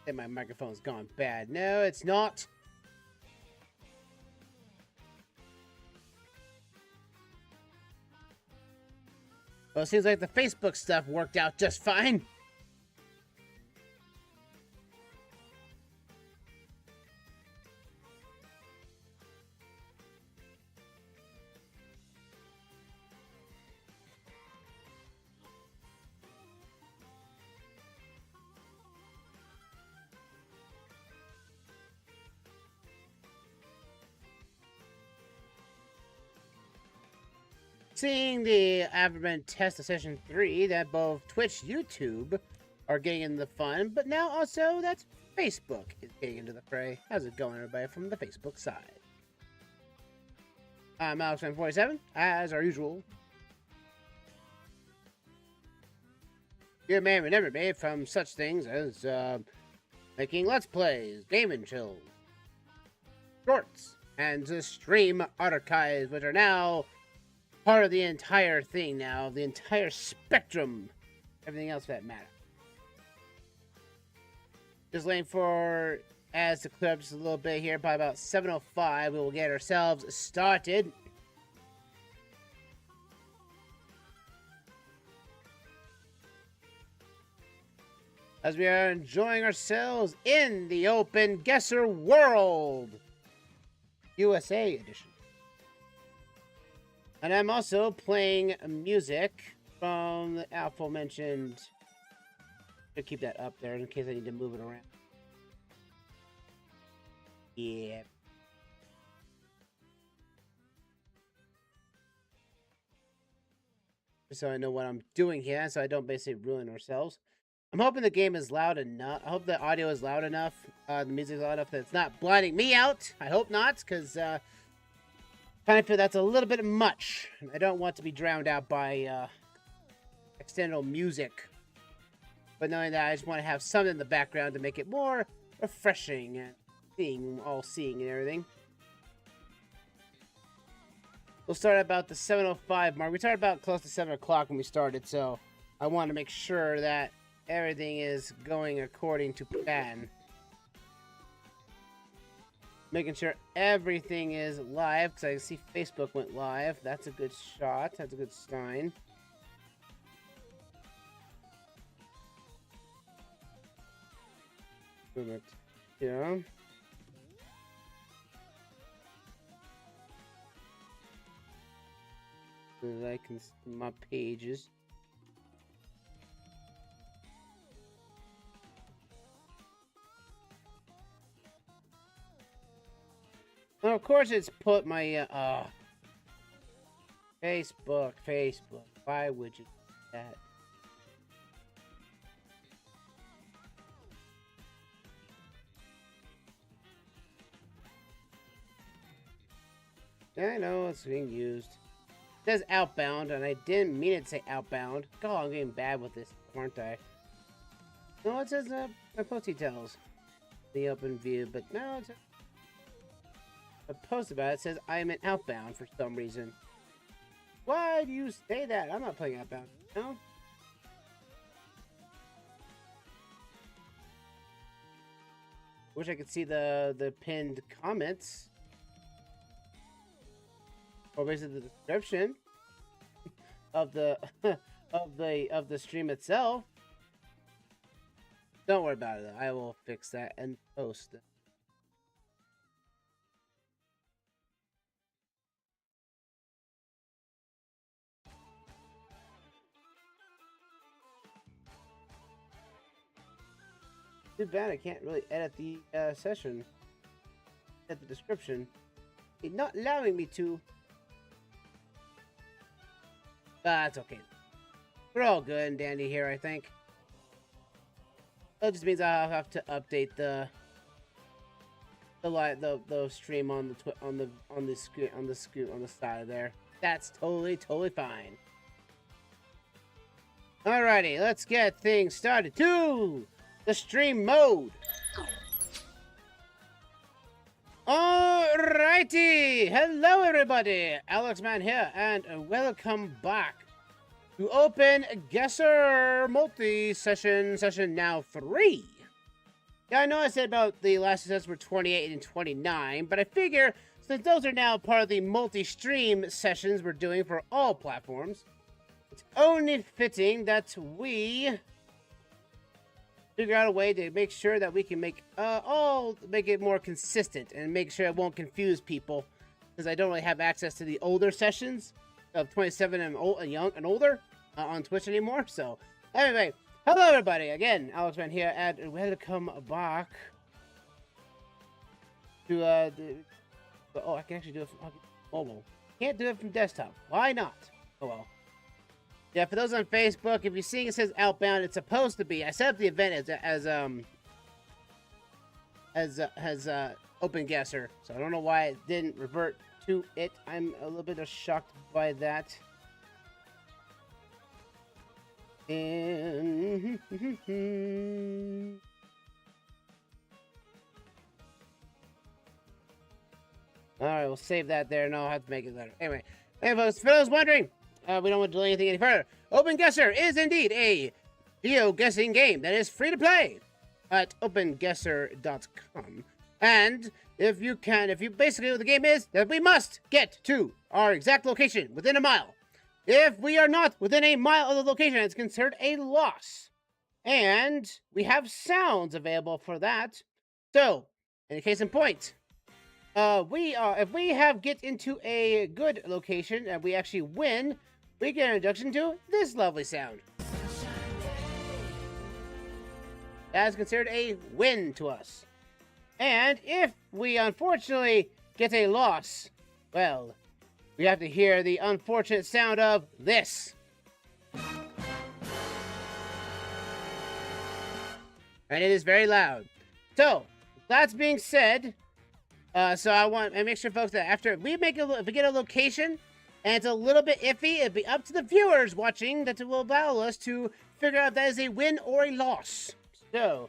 And my microphone's gone bad. No, it's not. Well, it seems like the Facebook stuff worked out just fine. Seeing the advertisement test of session 3 that both Twitch, YouTube are getting in the fun, but now also that's Facebook is getting into the fray. How's it going, everybody, from the Facebook side? I'm Alexman47, as our usual. Your man we never made from such things as making Let's Plays, gaming chills, shorts, and the stream archives, which are now part of the entire thing now, the entire spectrum, everything else that matters. Just waiting for as to clear up just a little bit here. By about 7:05, we will get ourselves started. As we are enjoying ourselves in the OpenGuessr world, USA edition. And I'm also playing music from the aforementioned. I'll keep that up there in case I need to move it around. Yeah. So I know what I'm doing here, so I don't basically ruin ourselves. I'm hoping the game is loud enough. I hope the audio is loud enough. The music is loud enough that it's not blinding me out. I hope not, because kind of feel that's a little bit much. I don't want to be drowned out by external music. But knowing that, I just want to have something in the background to make it more refreshing and all-seeing and everything. We'll start about the 7:05 mark. We started about close to 7 o'clock when we started, so I want to make sure that everything is going according to plan. Making sure everything is live, because I can see Facebook went live. That's a good shot. That's a good sign. Yeah. So that I can see my pages. Well, of course it's put my, Facebook. Why would you do that? Yeah, I know it's being used. It says outbound, and I didn't mean it to say outbound. God, I'm getting bad with this, aren't I? No, it says, my post details. The open view, but no, it's a post about it says I'm in outbound for some reason. Why do you say that? I'm not playing outbound. No? Wish I could see the pinned comments. Or basically the description of the of the stream itself. Don't worry about it though. I will fix that and post it. Too bad I can't really edit the session. Edit the description. It's not allowing me to. That's okay. We're all good and dandy here, I think. That just means I'll have to update the stream on the side there. That's totally fine. Alrighty, let's get things started. To the stream mode. Alrighty, hello everybody. Alexman here, and welcome back to OpenGuessr multi-session now 3. Yeah, I know I said about the last success were 28 and 29, but I figure since those are now part of the multi-stream sessions we're doing for all platforms, it's only fitting that we figure out a way to make sure that we can make it more consistent and make sure it won't confuse people, because I don't really have access to the older sessions of 27 and older on Twitch anymore. So anyway, hello everybody again, Alexman here, and welcome back to I can actually do it from mobile. Can't do it from desktop. Why not? Oh well. Yeah, for those on Facebook, if you're seeing it says outbound, it's supposed to be. I set up the event as OpenGuessr, so I don't know why it didn't revert to it. I'm a little bit shocked by that. And all right, we'll save that there, and I'll have to make it later. Anyway, folks, for those wondering, we don't want to delay anything any further. OpenGuessr is indeed a geo-guessing game that is free to play at openguessr.com. And basically what the game is, that we must get to our exact location within a mile. If we are not within a mile of the location, it's considered a loss. And we have sounds available for that. So, in case in point, if we get into a good location and we actually win, we get an introduction to this lovely sound. That is considered a win to us. And if we unfortunately get a loss, well, we have to hear the unfortunate sound of this. And it is very loud. So, that being said, so I want to make sure, folks, that after if we get a location and it's a little bit iffy, it'd be up to the viewers watching that will allow us to figure out if that is a win or a loss. So,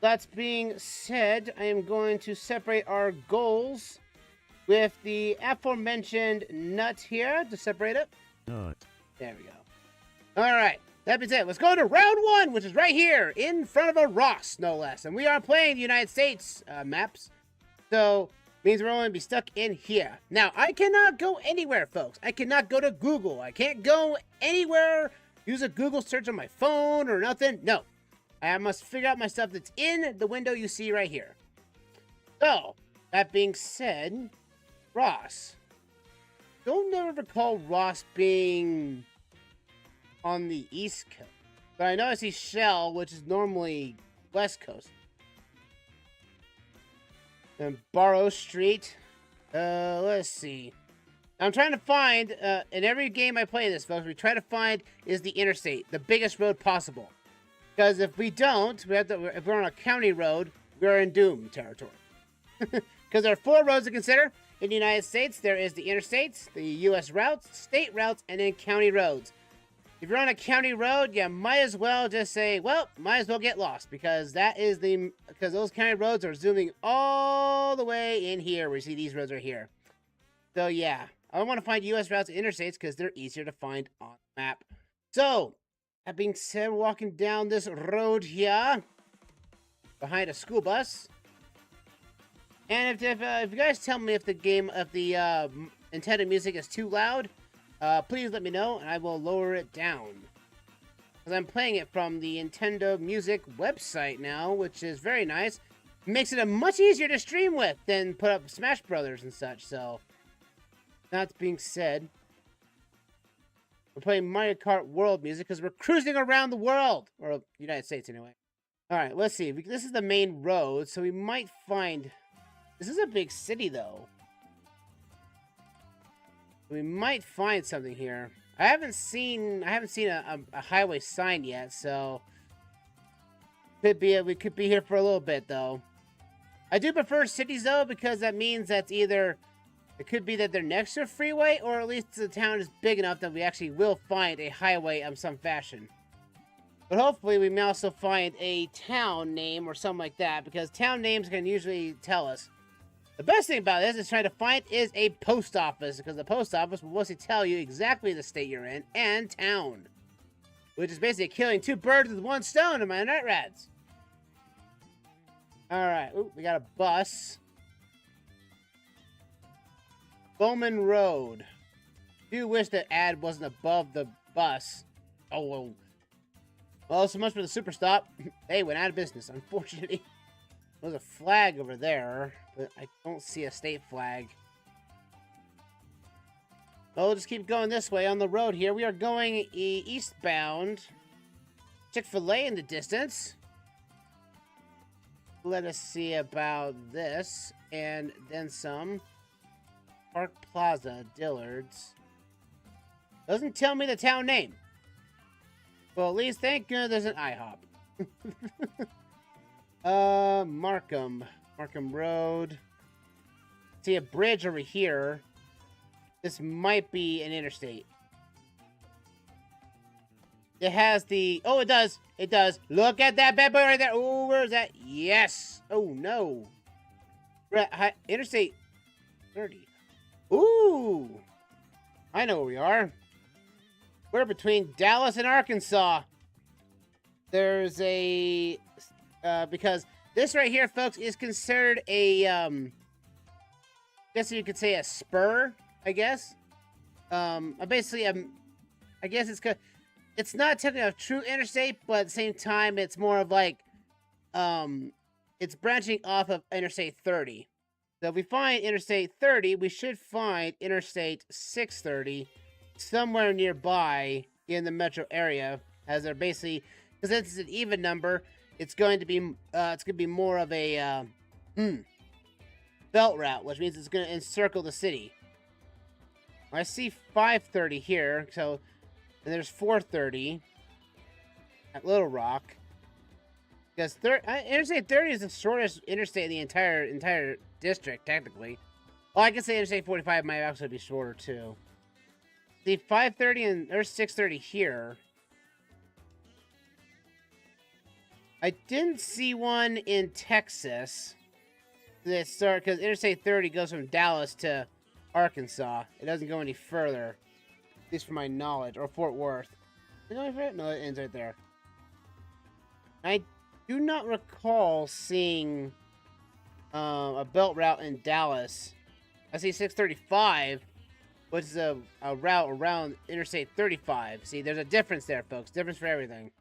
that being said, I am going to separate our goals with the aforementioned nut here to separate it. Nut. There we go. All right. That being said, let's go to round 1, which is right here in front of a Ross, no less. And we are playing the United States maps. So, means we're only going to be stuck in here. Now, I cannot go anywhere, folks. I cannot go to Google. I can't go anywhere, use a Google search on my phone or nothing. No. I must figure out my stuff that's in the window you see right here. So, that being said, Ross. Don't never recall Ross being on the East Coast. But I know I see Shell, which is normally West Coast. And Barrow Street. Let's see. I'm trying to find, in every game I play this, folks, we try to find is the interstate, the biggest road possible. Because if we don't, if we're on a county road, we're in doom territory. Because there are 4 roads to consider. In the United States, there is the interstates, the U.S. routes, state routes, and then county roads. If you're on a county road, you might as well just say, well, might as well get lost, because those county roads are zooming all the way in here, where you see these roads right here. So yeah, I want to find U.S. routes and interstates because they're easier to find on the map. So, that being said, we're walking down this road here, behind a school bus. And if you guys tell me if the Nintendo music is too loud, please let me know, and I will lower it down. Because I'm playing it from the Nintendo Music website now, which is very nice. It makes it much easier to stream with than put up Smash Brothers and such, so. That being said, we're playing Mario Kart World music because we're cruising around the world. Or United States, anyway. Alright, let's see. This is the main road, so we might find... This is a big city, though. We might find something here. I haven't seen a highway sign yet, so We could be here for a little bit, though. I do prefer cities, though, because that means that's either... It could be that they're next to a freeway, or at least the town is big enough that we actually will find a highway of some fashion. But hopefully we may also find a town name or something like that, because town names can usually tell us. The best thing about this is trying to find is a post office, because the post office will mostly tell you exactly the state you're in and town. Which is basically killing two birds with one stone, am I right, Rads? Alright, we got a bus. Bowman Road. Do wish that ad wasn't above the bus. Oh, well, so much for the super stop. They went out of business, unfortunately. There's a flag over there, but I don't see a state flag. Well, we'll just keep going this way on the road here. We are going eastbound. Chick-fil-A in the distance. Let us see about this, and then some. Park Plaza, Dillard's. Doesn't tell me the town name. Well, at least thank goodness there's an IHOP. Markham Road. See a bridge over here. This might be an interstate. It has the... Oh, it does. It does. Look at that bad boy right there. Oh, where is that? Yes. Oh, no. Interstate 30. Ooh. I know where we are. We're between Dallas and Arkansas. There's a... because this right here, folks, is considered a... I guess you could say a spur, I guess. Basically, I guess it's not technically a true interstate, but at the same time, it's more of like... it's branching off of Interstate 30. So if we find Interstate 30, we should find Interstate 630 somewhere nearby in the metro area, as they're basically, because it's an even number, it's going to be more of a belt route, which means it's going to encircle the city. I see 530 here, so and there's 430 at Little Rock. Because Interstate 30 is the shortest interstate in the entire district, technically. Well, I can say Interstate 45 might actually be shorter, too. See, 530 and there's 630 here. I didn't see one in Texas. Because Interstate 30 goes from Dallas to Arkansas. It doesn't go any further. At least from my knowledge. Or Fort Worth. No, it ends right there. I do not recall seeing a belt route in Dallas. I see 635, which is a route around Interstate 35. See, there's a difference there, folks. Difference for everything.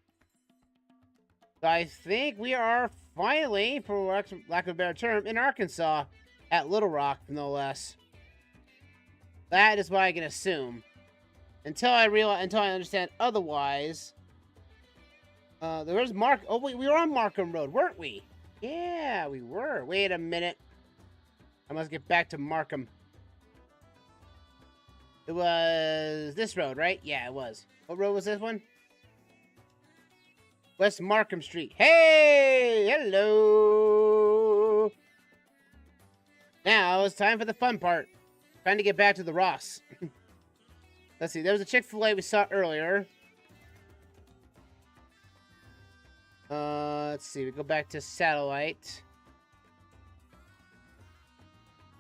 So I think we are finally, for lack of a better term, in Arkansas at Little Rock, no less. That is what I can assume. Until I understand otherwise. There's oh, wait, we were on Markham Road, weren't we? Yeah, we were. Wait a minute. I must get back to Markham. It was this road, right? Yeah, it was. What road was this one? West Markham Street. Hey! Hello! Now, it's time for the fun part. Trying to get back to the Ross. Let's see, there was a Chick-fil-A we saw earlier. Let's see, we go back to Satellite.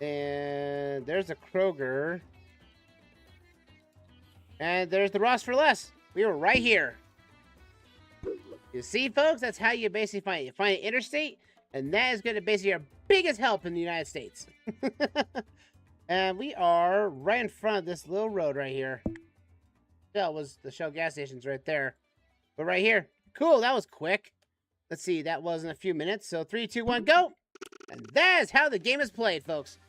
And there's a Kroger. And there's the Ross for Less. We were right here. You see, folks, that's how you basically find it. You find an interstate, and that is going to basically be our biggest help in the United States. And we are right in front of this little road right here. That was the Shell gas station's right there. But right here. Cool, that was quick. Let's see, that was in a few minutes. So 3, 2, 1, go! And that is how the game is played, folks.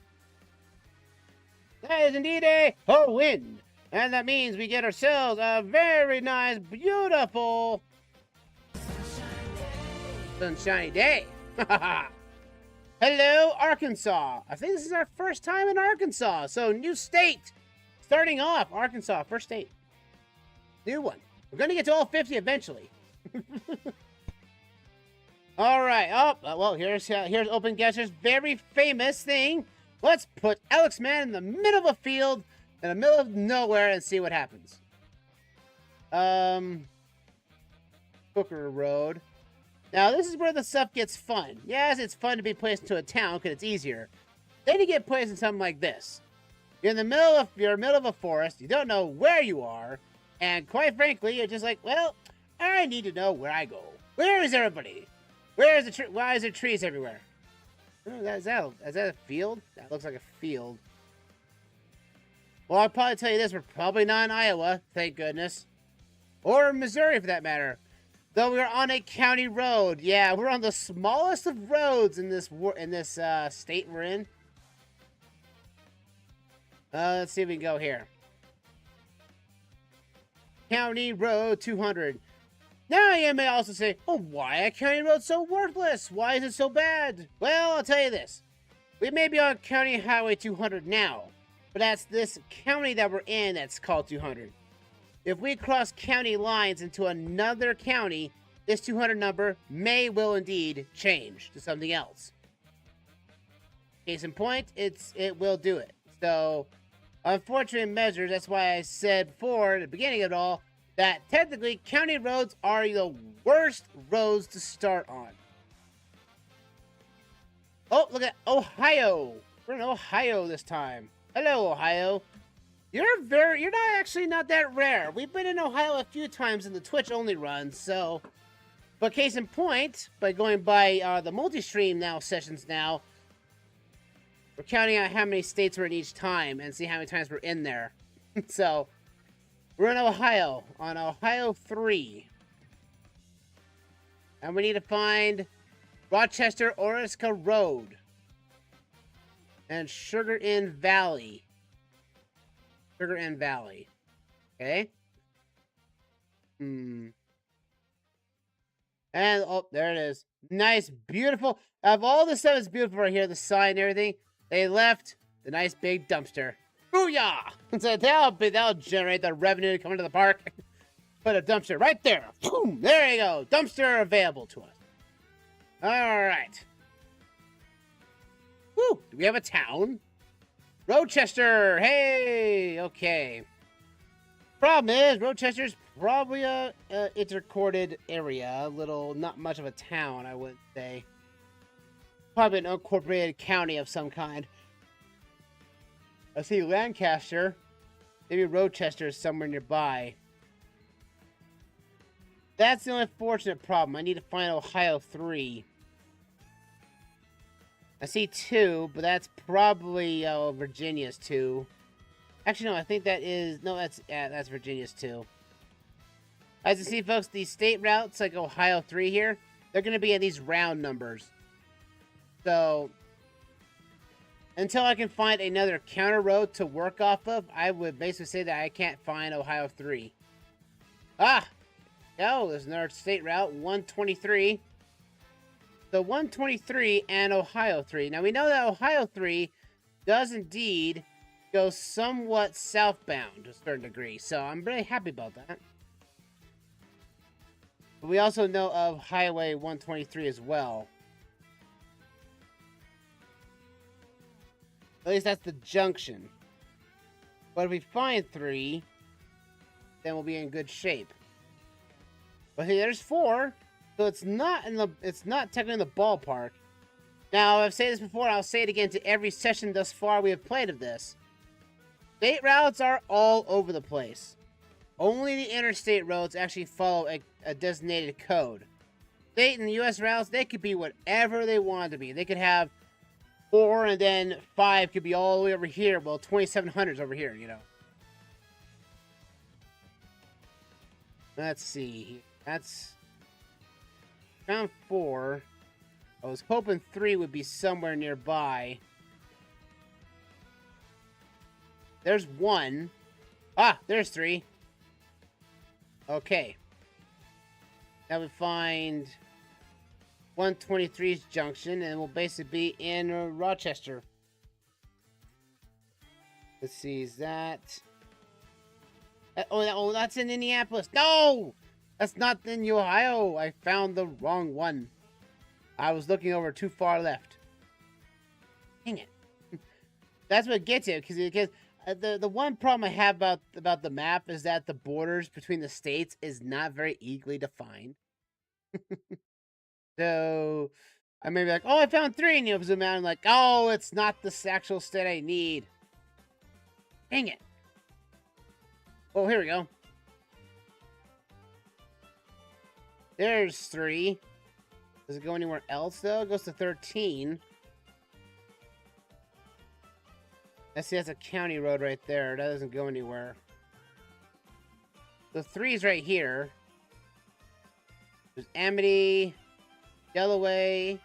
That is indeed a win. And that means we get ourselves a very nice, beautiful... sunshiny day. Hello, Arkansas. I think this is our first time in Arkansas. So, new state. Starting off, Arkansas, first state. New one. We're going to get to all 50 eventually. All right. Oh, well, here's OpenGuessr's very famous thing. Let's put Alexman in the middle of a field, in the middle of nowhere, and see what happens. Hooker Road. Now, this is where the stuff gets fun. Yes, it's fun to be placed into a town because it's easier. Then you get placed in something like this. You're in the middle of a forest. You don't know where you are, and quite frankly, you're just like, well, I need to know where I go. Where is everybody? Where is the tree? Why is there trees everywhere? Oh, is that a field? That looks like a field. Well, I'll probably tell you this: we're probably not in Iowa, thank goodness, or Missouri for that matter. Though we're on a county road. Yeah, we're on the smallest of roads in this state we're in. Let's see if we can go here. County Road 200. Now you may also say, oh, why are county roads so worthless? Why is it so bad? Well, I'll tell you this. We may be on County Highway 200 now, but that's this county that we're in that's called 200. If we cross county lines into another county, this 200 number will indeed change to something else. Case in point, it will do it. So, unfortunate measures, that's why I said before, at the beginning of it all, that technically county roads are the worst roads to start on. Oh, look at Ohio. We're in Ohio this time. Hello, Ohio. You're not that rare. We've been in Ohio a few times in the Twitch only run, so. But case in point, by going by the multi-stream sessions now, we're counting out how many states we're in each time and see how many times we're in there. So, we're in Ohio, on Ohio 3. And we need to find Roadchester Oriska Road. And Sugar Inn Valley. Sugar Inn Valley. Okay. And, oh, there it is. Nice, beautiful. Of all the stuff that's beautiful right here, the sign and everything, they left the nice big dumpster. Booyah! So that'll generate the revenue to come into the park. Put a dumpster right there. Boom! There you go. Dumpster available to us. Alright. Woo! Do we have a town? Roadchester! Hey! Okay. Problem is, Roadchester's probably a intercorded area. Not much of a town, I would say. Probably an unincorporated county of some kind. I see Lancaster. Maybe Roadchester is somewhere nearby. That's the only fortunate problem. I need to find Ohio 3. I see 2, but that's probably Virginia's 2. Actually, no, I think that is... No, that's Virginia's 2. As you see, folks, these state routes, like Ohio 3 here, they're going to be in these round numbers. So, until I can find another counter road to work off of, I would basically say that I can't find Ohio 3. Ah! Oh, there's another state route, 123. So 123 and Ohio 3. Now, we know that Ohio 3 does indeed go somewhat southbound to a certain degree. So, I'm really happy about that. But we also know of Highway 123 as well. At least that's the junction. But if we find 3, then we'll be in good shape. But hey, there's 4, so it's not technically in the ballpark. Now, I've said this before, and I'll say it again to every session thus far we have played of this. State routes are all over the place. Only the interstate roads actually follow a designated code. State and US routes, they could be whatever they want to be. They could have 4 and then 5 could be all the way over here. Well, 2700's over here, you know. Let's see. That's... Found 4. I was hoping 3 would be somewhere nearby. There's 1. Ah, there's 3. Okay. Now we find 123's junction, and we'll basically be in Rochester. Let's see, is that... Oh, that's in Indianapolis. No! That's not in Ohio. I found the wrong one. I was looking over too far left. Dang it. That's what gets it, because the one problem I have about the map is that the borders between the states is not very easily defined. So I may be like, oh, I found 3, and you zoom out and like, oh, it's not the actual state I need. Dang it. Oh, here we go. There's 3. Does it go anywhere else, though? It goes to 13. I see that's a county road right there. That doesn't go anywhere. The 3's right here. There's Amity, Delaware.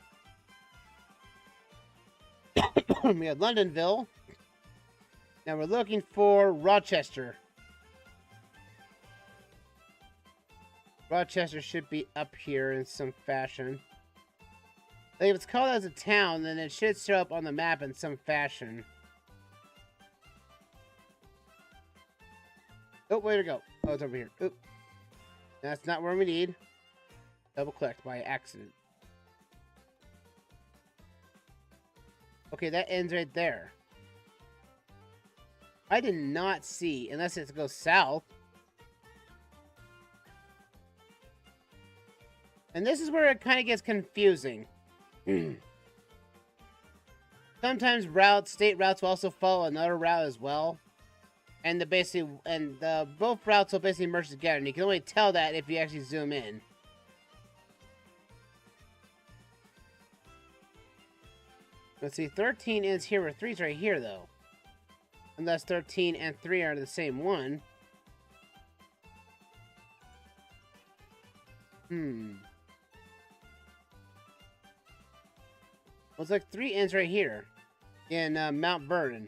We have Londonville. Now we're looking for Roadchester. Roadchester should be up here in some fashion. Like if it's called as a town, then it should show up on the map in some fashion. Oh, where to go? Oh, it's over here. Oop. That's not where we need. Double clicked by accident. Okay, that ends right there. I did not see, unless it goes south. And this is where it kind of gets confusing. Sometimes state routes will also follow another route as well. And both routes will basically merge together, and you can only tell that if you actually zoom in. Let's see, 13 is here, where 3's right here, though. Unless 13 and 3 are the same one. Looks like 3 ends right here. In Mount Vernon.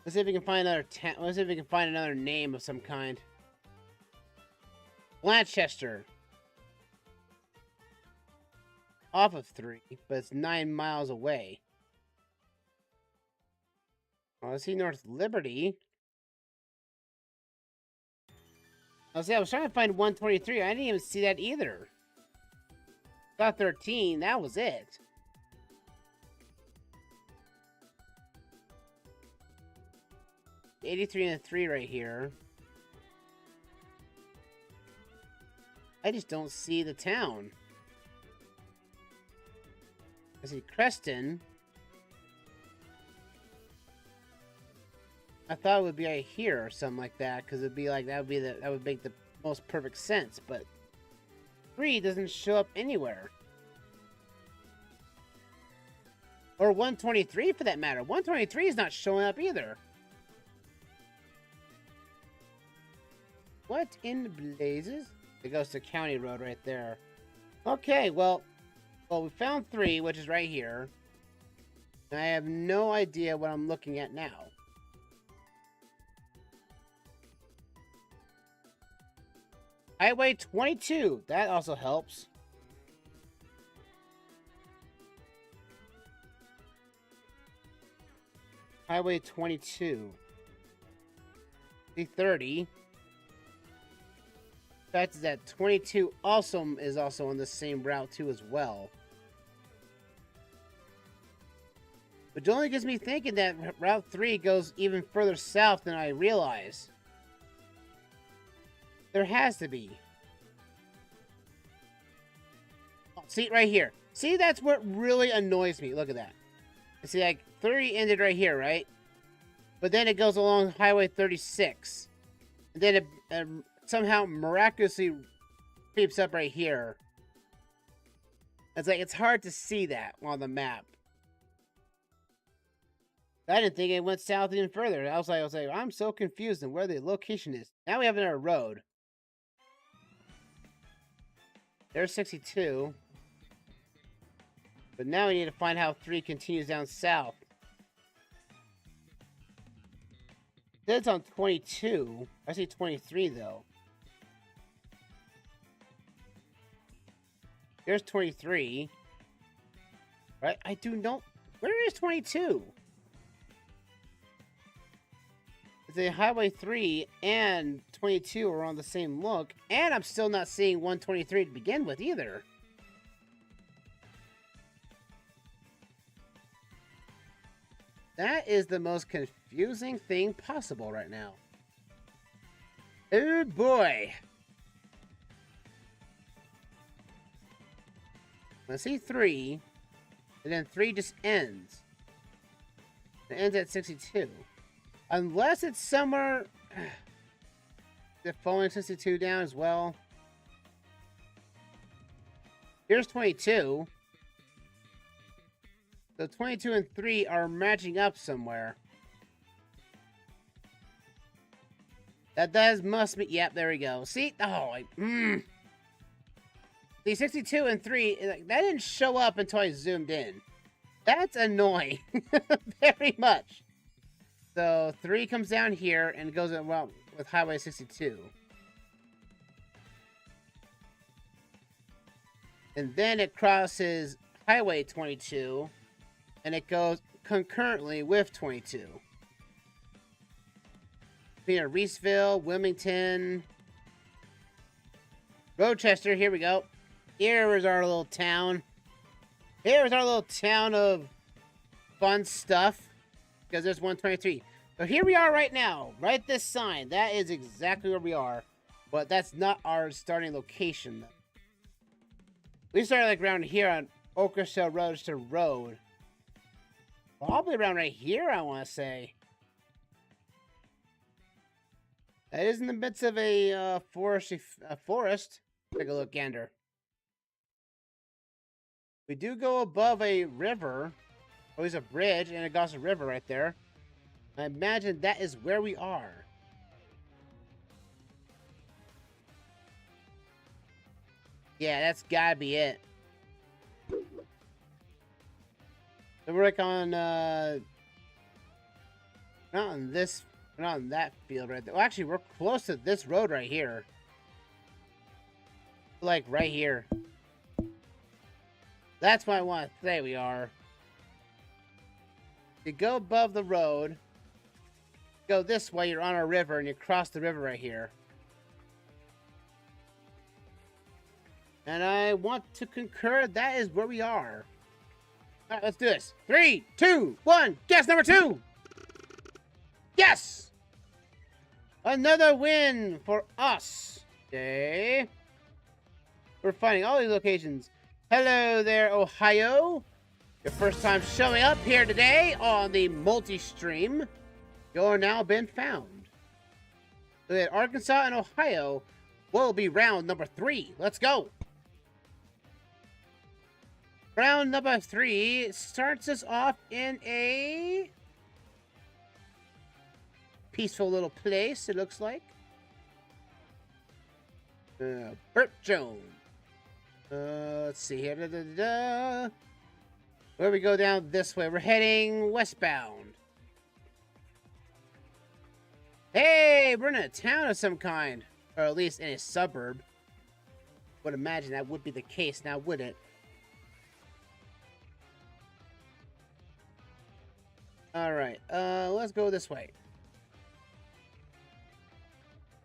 Let's see if we can find another let's see if we can find another name of some kind. Blanchester. Off of 3, but it's 9 miles away. Oh, let's see North Liberty. I was trying to find 123. I didn't even see that either. Got 13. That was it. $83 and a 3 right here. I just don't see the town. I see Creston. I thought it would be right here or something like that, because it'd be like that would make the most perfect sense, but 3 doesn't show up anywhere. Or 123 for that matter. 123 is not showing up either. What in blazes? It goes to County Road right there. Okay, well, we found 3, which is right here. And I have no idea what I'm looking at now. Highway 22. That also helps. Highway 22. C30. The fact is that 22 is also on the same route too as well. Which only gets me thinking that Route 3 goes even further south than I realize. There has to be. Oh, see, right here. See, that's what really annoys me. Look at that. See, like, 30 ended right here, right? But then it goes along Highway 36. And then it somehow miraculously creeps up right here. It's like, it's hard to see that on the map. I didn't think it went south even further. I was like, I'm so confused on where the location is. Now we have another road. There's 62. But now we need to find how 3 continues down south. It's on 22. I see 23 though. There's 23. Right? I do know. Where is 22? The Highway 3 and 22 are on the same look, and I'm still not seeing 123 to begin with either. That is the most confusing thing possible right now. Oh boy. I see 3, and then 3 just ends. It ends at 62. Unless it's somewhere... They're following 62 down as well. Here's 22. So 22 and 3 are matching up somewhere. That must be... Yep, there we go. See? Oh, See, 62 and 3, that didn't show up until I zoomed in. That's annoying. Very much. So 3 comes down here and goes well with Highway 62. And then it crosses Highway 22 and it goes concurrently with 22. Here, Reeseville, Wilmington, Roadchester, here we go. Here is our little town. Here is our little town of fun stuff. Because there's 123. So here we are right now. Right this sign. That is exactly where we are. But that's not our starting location. We started like around here on Roadchester Road. Probably around right here, I want to say. That is in the midst of a forest. Take a look, gander. We do go above a river. Oh, there's a bridge, and it goes a river right there. I imagine that is where we are. Yeah, that's gotta be it. So we're like on, not on this, not on that field right there. Well, actually, we're close to this road right here. Like, right here. That's what I want to say we are. You go above the road, go this way, you're on a river, and you cross the river right here. And I want to concur that is where we are. Alright, let's do this. 3, 2, 1, guess number 2! Yes! Another win for us. Okay. We're finding all these locations. Hello there, Ohio. Your first time showing up here today on the multi-stream. You're now been found. So that Arkansas and Ohio will be round number 3. Let's go. Round number 3 starts us off in a peaceful little place, it looks like. Burt Jones. Let's see here. Where we go down this way? We're heading westbound. Hey, we're in a town of some kind. Or at least in a suburb. Would imagine that would be the case now, would it? Alright, let's go this way.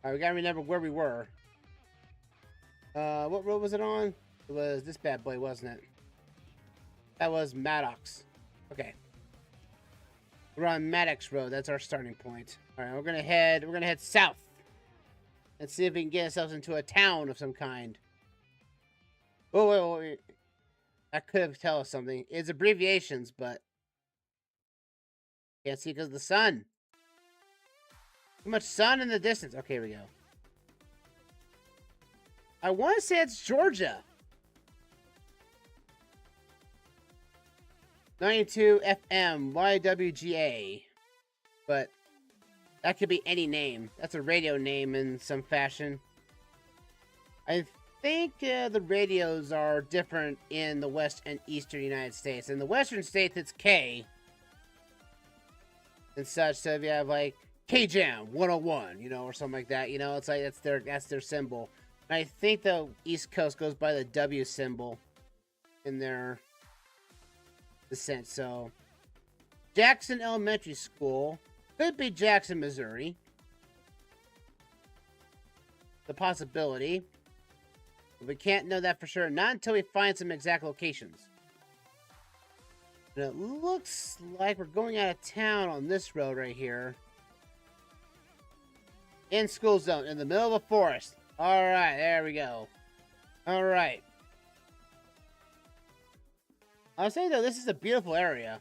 Alright, we gotta remember where we were. What road was it on? It was this bad boy, wasn't it? That was Maddox. Okay. We're on Maddox Road. That's our starting point. All right, we're gonna head south. And see if we can get ourselves into a town of some kind. Oh, wait. That could have tell us something. It's abbreviations, but can't see because of the sun. Too much sun in the distance. Okay, here we go. I want to say it's Georgia. 92 FM YWGA. But that could be any name. That's a radio name in some fashion. I think the radios are different in the west and eastern United States. In the western states, it's K. And such. So if you have like K-Jam 101, you know, or something like that, you know, it's like that's their symbol. And I think the East Coast goes by the W symbol in their descent. So Jackson Elementary School Could be Jackson, Missouri. The possibility. But we can't know that for sure. Not until we find some exact locations. And it looks like we're going out of town on this road right here. In school zone, in the middle of a forest. Alright, there we go. Alright. I'll say though, this is a beautiful area.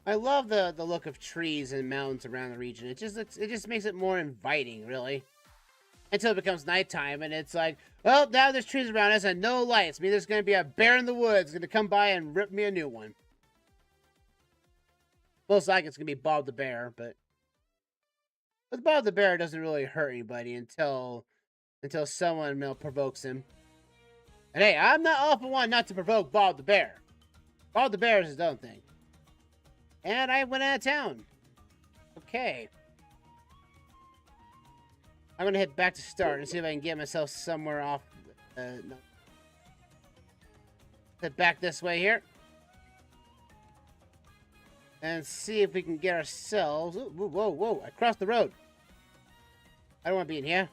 I love the look of trees and mountains around the region. It just makes it more inviting, really. Until it becomes nighttime and it's like, well, now there's trees around us and no lights. I mean, there's going to be a bear in the woods going to come by and rip me a new one. Most likely it's going to be Bob the Bear, but Bob the Bear doesn't really hurt anybody until someone provokes him. And hey, I'm not all for one not to provoke Bob the Bear. Bob the Bear is his own thing. And I went out of town. Okay. I'm going to head back to start and see if I can get myself somewhere off. No. Head back this way here. And see if we can get ourselves... Ooh, whoa. I crossed the road. I don't want to be in here.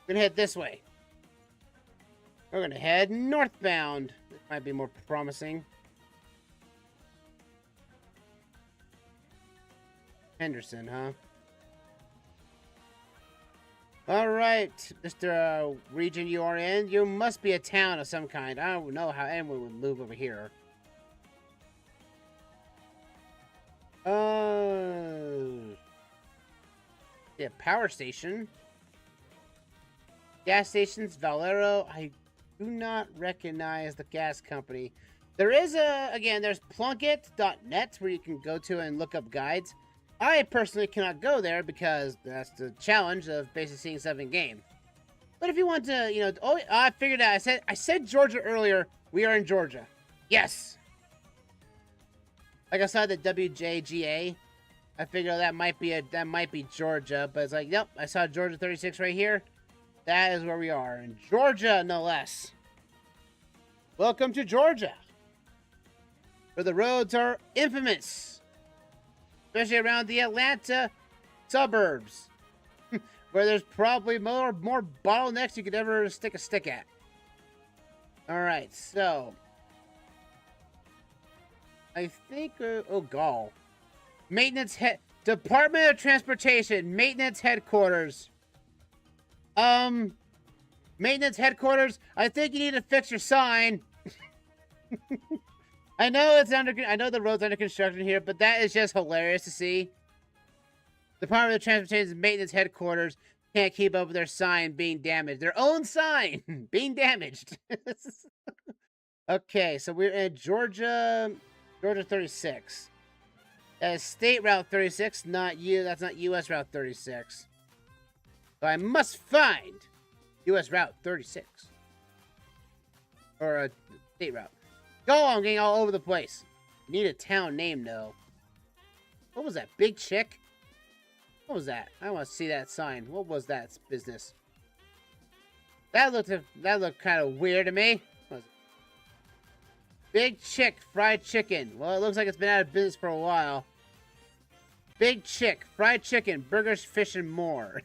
We're going to head this way. We're going to head northbound. This might be more promising. Henderson, huh? Alright, Mr. Region you are in. You must be a town of some kind. I don't know how anyone would move over here. Yeah, power station. Gas stations, Valero. I do not recognize the gas company. There is there's Plunkett.net where you can go to and look up guides. I personally cannot go there because that's the challenge of basically seeing stuff in game. But if you want to, oh, I figured out. I said Georgia earlier. We are in Georgia. Yes. Like I saw the WJGA. I figured that might be Georgia, but it's like, yep, I saw Georgia 36 right here. That is where we are in Georgia, no less. Welcome to Georgia, where the roads are infamous. Especially around the Atlanta suburbs, where there's probably more bottlenecks you could ever stick a stick at. All right, so I think Gall Department of Transportation maintenance headquarters. Maintenance headquarters. I think you need to fix your sign. I know the road's under construction here, but that is just hilarious to see. Department of Transportation's maintenance headquarters can't keep up with their sign being damaged. Their own sign being damaged. Okay, so we're in Georgia 36. That is State Route 36, that's not US Route 36. So I must find US Route 36. Or a State Route. Go on, getting all over the place. Need a town name, though. What was that? Big Chick? What was that? I want to see that sign. What was that business? That looked kind of weird to me. What was it? Big Chick Fried Chicken. Well, it looks like it's been out of business for a while. Big Chick Fried Chicken, burgers, fish, and more.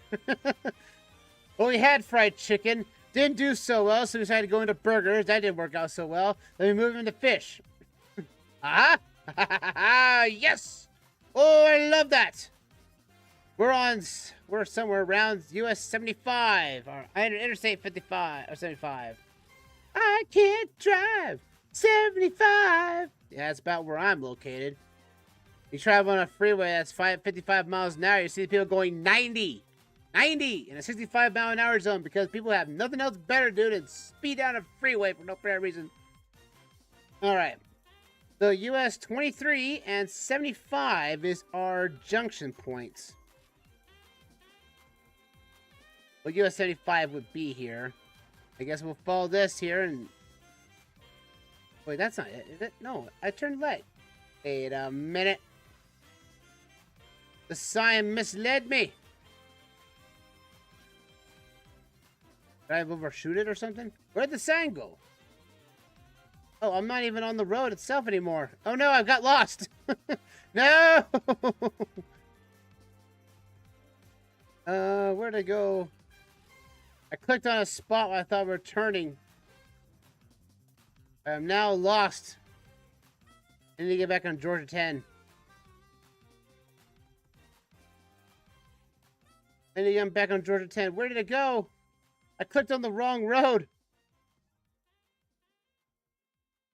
Well, we had fried chicken. Didn't do so well, so we decided to go into burgers. That didn't work out so well. Then we moved into fish. Yes! Oh, I love that! We're somewhere around US 75, or Interstate 55, or 75. I can't drive 75! Yeah, that's about where I'm located. You travel on a freeway that's 55 miles an hour, you see people going 90 in a 65-mile-an-hour zone because people have nothing else better to do than speed down a freeway for no fair reason. Alright. So US 23 and 75 is our junction points. Well, US 75 would be here. I guess we'll follow this here and... Wait, that's not it, is it? No, I turned left. Wait a minute. The sign misled me. Did I overshoot it or something? Where'd the sign go? Oh, I'm not even on the road itself anymore. Oh no, I've got lost. No! Where'd I go? I clicked on a spot where I thought we were turning. I am now lost. I need to get back on Georgia 10. I need to get back on Georgia 10. Where did it go? I clicked on the wrong road.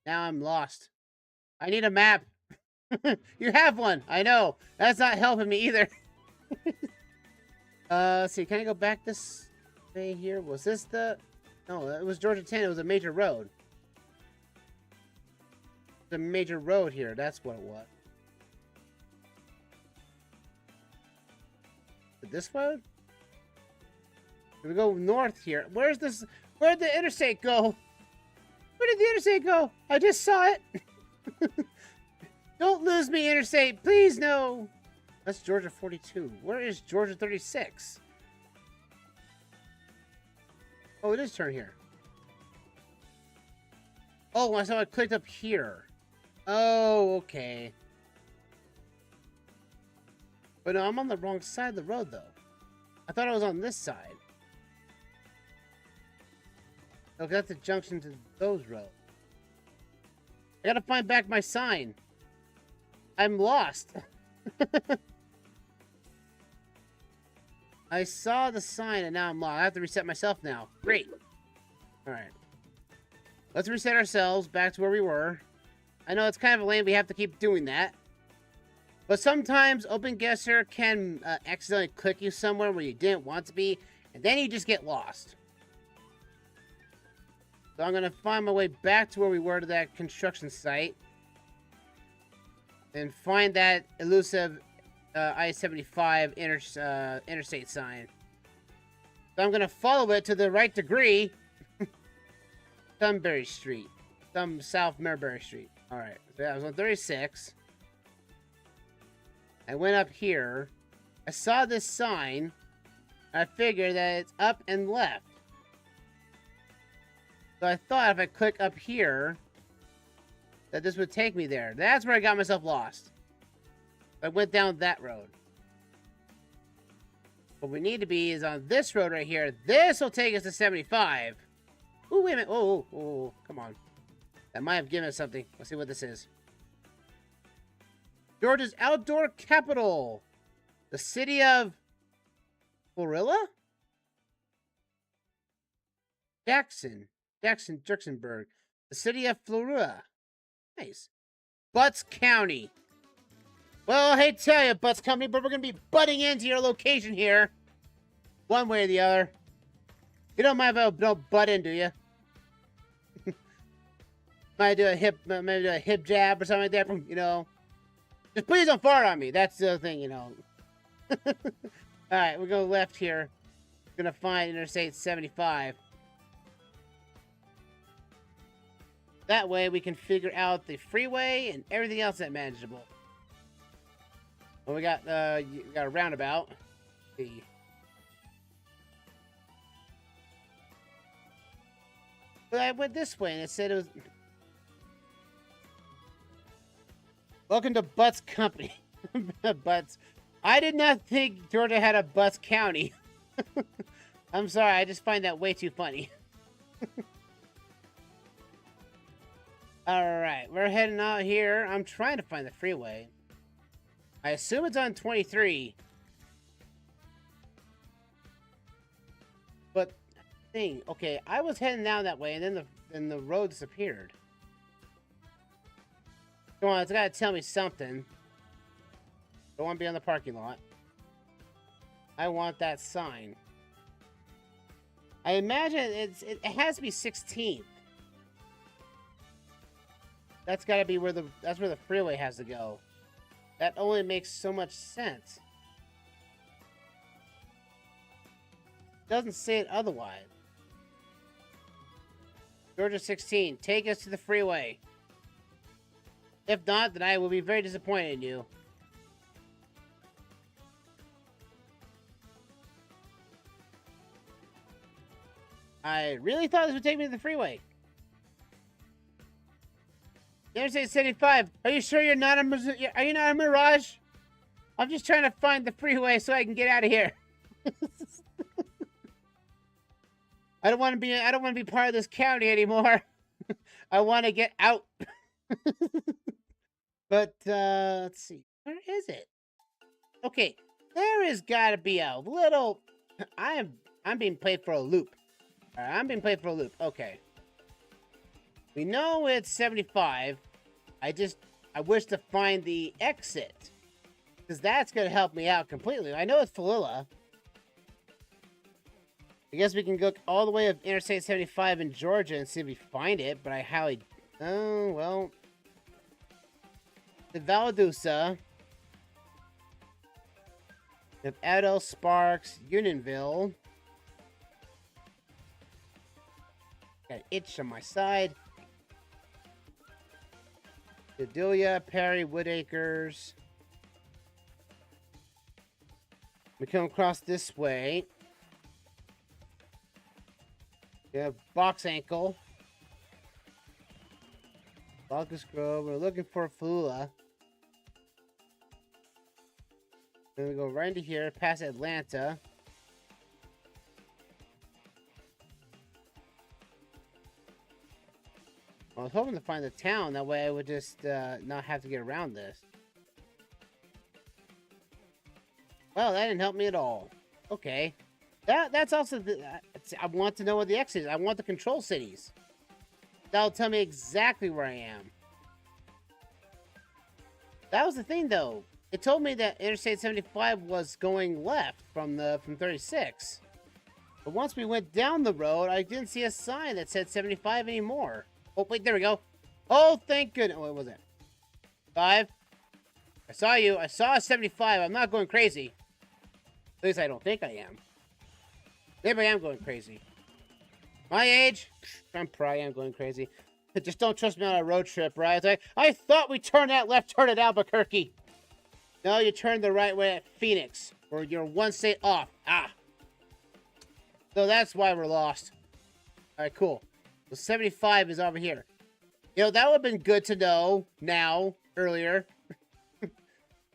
Now I'm lost. I need a map. You have one. I know. That's not helping me either. Let's see. Can I go back this way here? Was this the... No, it was Georgia 10. It was a major road. The major road here. That's what it was. This road? Did we go north here? Where's this? Where'd the interstate go? Where did the interstate go? I just saw it. Don't lose me, interstate. Please, no. That's Georgia 42. Where is Georgia 36? Oh, it is turn here. Oh, I saw it clicked up here. Oh, okay. But no, I'm on the wrong side of the road, though. I thought I was on this side. Oh, that's the junction to those roads. I gotta find back my sign. I'm lost. I saw the sign and now I'm lost. I have to reset myself now. Great. Alright. Let's reset ourselves back to where we were. I know it's kind of lame we have to keep doing that. But sometimes OpenGuessr can accidentally click you somewhere where you didn't want to be. And then you just get lost. So I'm going to find my way back to where we were to that construction site. And find that elusive I-75 interstate sign. So I'm going to follow it to the right degree. Sunbury Street. South Marbury Street. Alright, so I was on 36. I went up here. I saw this sign. I figured that it's up and left. So I thought if I click up here, that this would take me there. That's where I got myself lost. I went down that road. What we need to be is on this road right here. This will take us to 75. Ooh, wait a minute. Oh, come on. That might have given us something. Let's see what this is. Georgia's outdoor capital. The city of Florilla? Jacksonburg. The city of Florilla. Nice. Butts County. Well, I hate to tell you, Butts Company, but we're going to be butting into your location here. One way or the other. You don't mind if I don't butt in, do you? Might do a hip jab or something like that, you know. Just please don't fart on me. That's the thing, you know. Alright, we'll go left here. We're going to find Interstate 75. That way we can figure out the freeway and everything else that's manageable. Well, we got a roundabout. Let's see. But I went this way and it said it was... Welcome to Butts Company. Butts. I did not think Georgia had a Butts County. I'm sorry, I just find that way too funny. Alright, we're heading out here. I'm trying to find the freeway. I assume it's on 23. But, thing, okay, I was heading down that way and then the road disappeared. Come on, it's gotta tell me something. Don't want to be on the parking lot. I want that sign. I imagine it has to be 16th. That's gotta be where that's where the freeway has to go. That only makes so much sense. Doesn't say it otherwise. Georgia 16, take us to the freeway. If not, then I will be very disappointed in you. I really thought this would take me to the freeway. Interstate 75. Are you sure you're not are you not a mirage? I'm just trying to find the freeway so I can get out of here. I don't want to be part of this county anymore. I want to get out. But let's see. Where is it? Okay. There has got to be a little I'm being played for a loop. All right, I'm being played for a loop. Okay. We know it's 75. I wish to find the exit. Because that's going to help me out completely. I know it's Falilla. I guess we can go all the way up Interstate 75 in Georgia and see if we find it, but I highly... Oh, well... The Valdosta. We have Adel, Sparks, Unionville. Got an itch on my side. Adelia, Perry, Woodacres. We come across this way. We have Box Ankle. Locust Grove. We're looking for Falula. Then we go right into here, past Atlanta. I was hoping to find the town. That way I would just not have to get around this. Well, that didn't help me at all. Okay. That's also... I want to know where the exit is. I want the control cities. That'll tell me exactly where I am. That was the thing, though. It told me that Interstate 75 was going left from 36. But once we went down the road, I didn't see a sign that said 75 anymore. Oh, wait, there we go. Oh, thank goodness. What was it? 5? I saw you. I saw a 75. I'm not going crazy. At least I don't think I am. Maybe I am going crazy. My age? I'm probably am going crazy. Just don't trust me on a road trip, right? I thought we turned that left turn at Albuquerque. No, you turned the right way at Phoenix. Or you're one state off. Ah. So that's why we're lost. Alright, cool. So 75 is over here. You know, that would have been good to know now, earlier.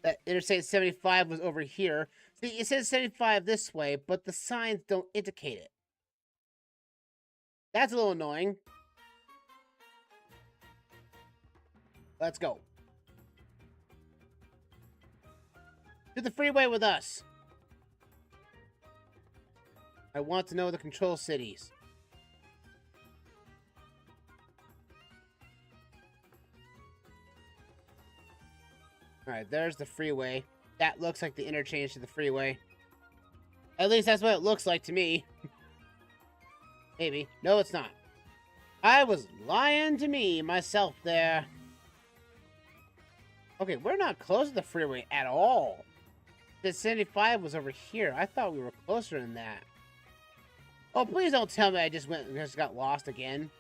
That Interstate 75 was over here. See, it says 75 this way, but the signs don't indicate it. That's a little annoying. Let's go. To the freeway with us. I want to know the control cities. Alright, there's the freeway. That looks like the interchange to the freeway. At least that's what it looks like to me. Maybe. No, it's not. I was lying to me, myself there. Okay, we're not close to the freeway at all. The 75 was over here. I thought we were closer than that. Oh, please don't tell me I just got lost again.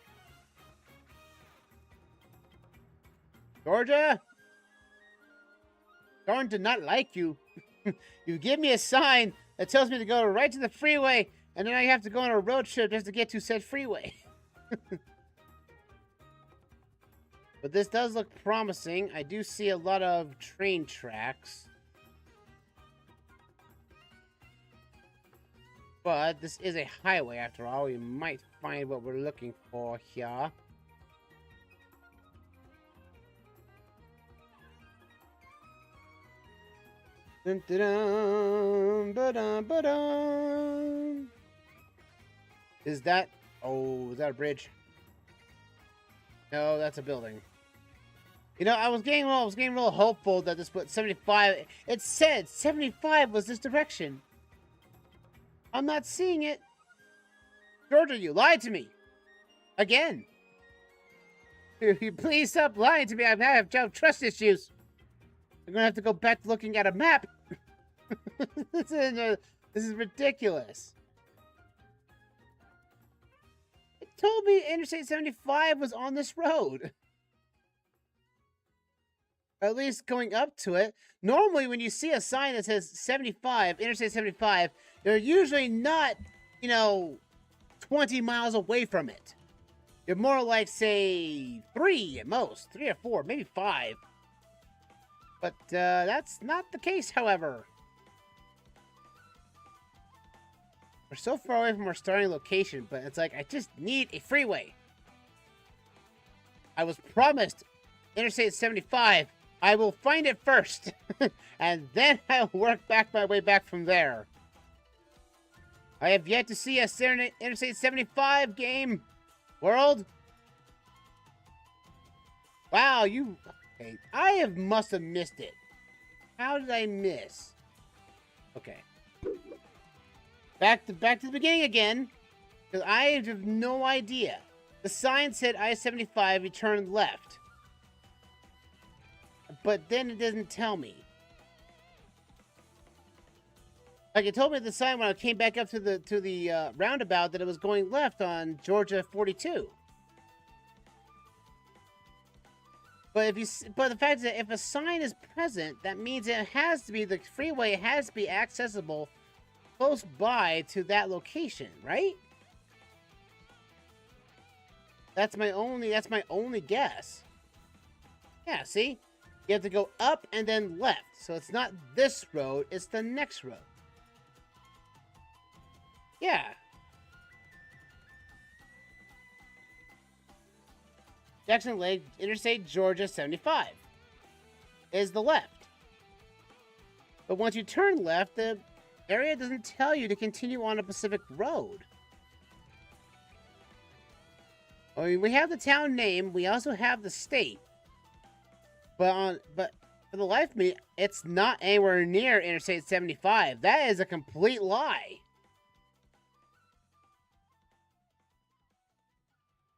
Georgia? Darn did not like you. You give me a sign that tells me to go right to the freeway, and then I have to go on a road trip just to get to said freeway. But this does look promising. I do see a lot of train tracks. But this is a highway after all. We might find what we're looking for here. Dun, dun, dun, ba-dun, ba-dun. Is that... Oh, is that a bridge? No, that's a building. You know, I was getting real hopeful that this put 75... It said 75 was this direction. I'm not seeing it. Georgia, you lied to me. Again. Please stop lying to me. I have trust issues. I'm gonna have to go back to looking at a map. This is ridiculous. It told me Interstate 75 was on this road. Or at least going up to it. Normally, when you see a sign that says 75, Interstate 75, they're usually not, 20 miles away from it. You're more like, say, 3 at most. 3 or 4, maybe 5. But that's not the case, however. We're so far away from our starting location, but it's like, I just need a freeway. I was promised Interstate 75. I will find it first, and then I'll work my way back from there. I have yet to see a Interstate 75 game. World? Wow, you... Okay, must have missed it. How did I miss? Okay. Back to the beginning again. Because I have no idea. The sign said I-75, you turn left. But then it doesn't tell me. Like, it told me at the sign when I came back up to the roundabout that it was going left on Georgia 42. But the fact is that if a sign is present, that means it has to be, the freeway has to be accessible close by to that location, right? That's my only guess. Yeah, see? You have to go up and then left. So it's not this road, it's the next road. Yeah. Jackson Lake, Interstate Georgia 75 is the left. But once you turn left, the area doesn't tell you to continue on a Pacific Road. I mean, we have the town name, we also have the state. But for the life of me, it's not anywhere near Interstate 75. That is a complete lie.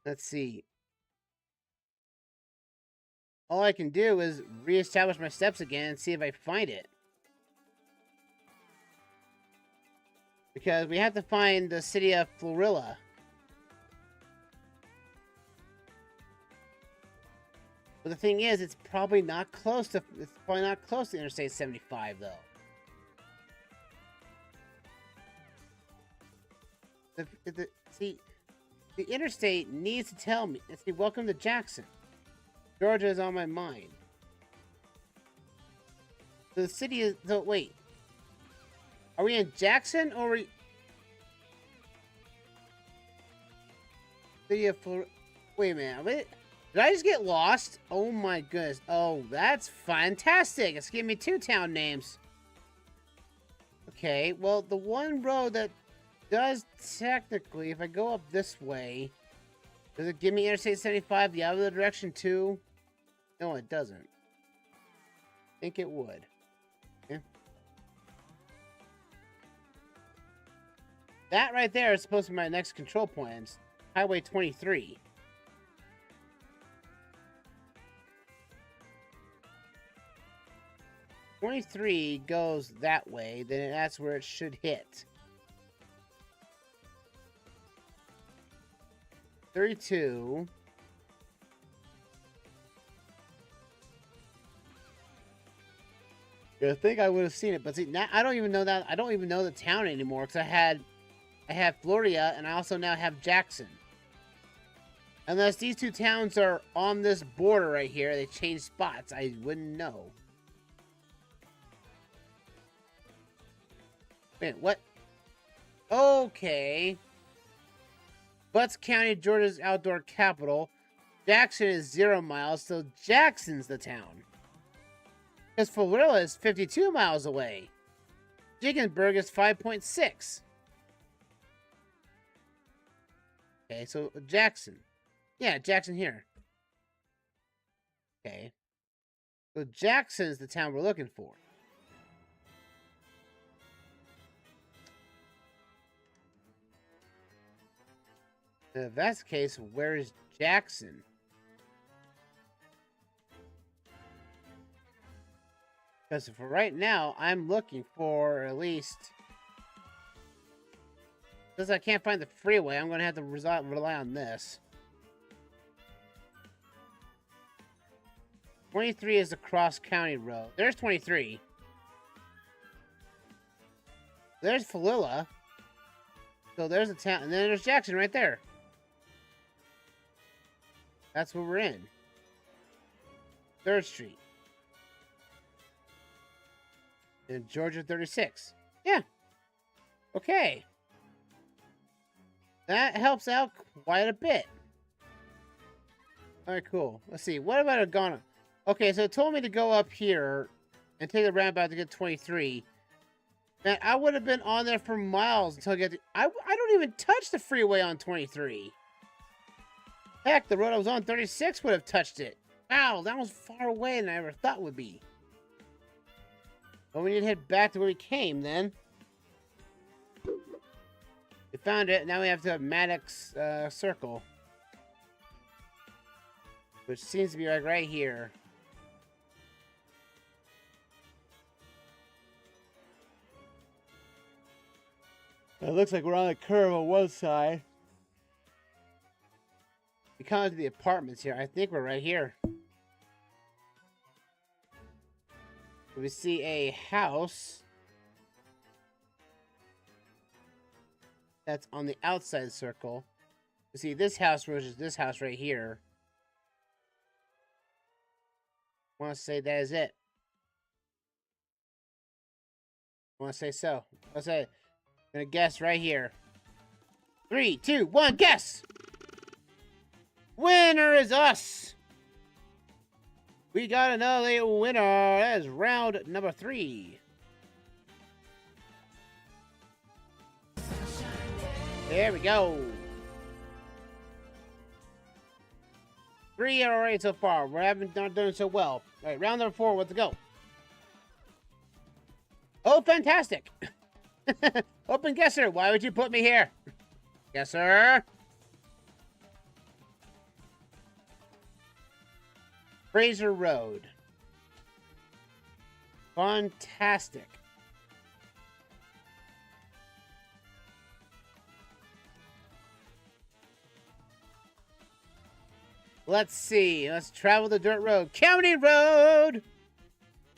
Let's see. All I can do is reestablish my steps again and see if I find it. Because we have to find the city of Florilla. But the thing is, it's probably not close to Interstate 75 though. See, the interstate needs to tell me. Let's see, welcome to Jackson. Georgia is on my mind. The city is... So, wait. Are we in Jackson or are we... City of Florida... Wait a minute. Wait. Did I just get lost? Oh my goodness. Oh, that's fantastic. It's giving me 2 town names. Okay, well, the one road that does technically, if I go up this way, does it give me Interstate 75 the other direction too? No, it doesn't. I think it would. Yeah. That right there is supposed to be my next control point. Highway 23. .23 goes that way, then that's where it should hit. 32. I think I would have seen it, but see, now I don't even know that. I don't even know the town anymore because I had Florida, and I also now have Jackson. Unless these 2 towns are on this border right here, they change spots. I wouldn't know. Wait, what? Okay. Butts County, Georgia's outdoor capital. Jackson is 0 miles, so Jackson's the town. Because Florilla is 52 miles away. Jigginsburg is 5.6. Okay, so Jackson. Yeah, Jackson here. Okay. So Jackson's the town we're looking for. If that's the case, where is Jackson? Because for right now, I'm looking for at least... Since I can't find the freeway, I'm going to have to rely on this. 23 is the cross-county road. There's 23. There's Florilla. So there's a town. And then there's Jackson right there. That's where we're in. 3rd Street. And Georgia 36. Yeah. Okay. That helps out quite a bit. Alright, cool. Let's see. What about a Ghana? Okay, so it told me to go up here and take the roundabout to get 23. Man, I would have been on there for miles until I get to... I don't even touch the freeway on 23. Heck, the road I was on, 36, would have touched it. Wow, that was far away than I ever thought would be. Well, we need to head back to where we came, then. We found it. Now we have to have Maddox Circle. Which seems to be like right here. It looks like we're on the curve on one side. We come into the apartments here. I think we're right here. We see a house that's on the outside circle. We see this house, which is this house right here. I want to say that is it. I want to say so. I'll say, I'm gonna guess right here. 3, 2, 1, guess! Winner is us! We got another winner. That is round number 3. There we go. 3 out of 8 so far. We haven't not done so well. All right, round number 4. Let's go. Oh, fantastic! OpenGuessr, why would you put me here? Guesser. Fraser Road. Fantastic. Let's see. Let's travel the dirt road. County Road.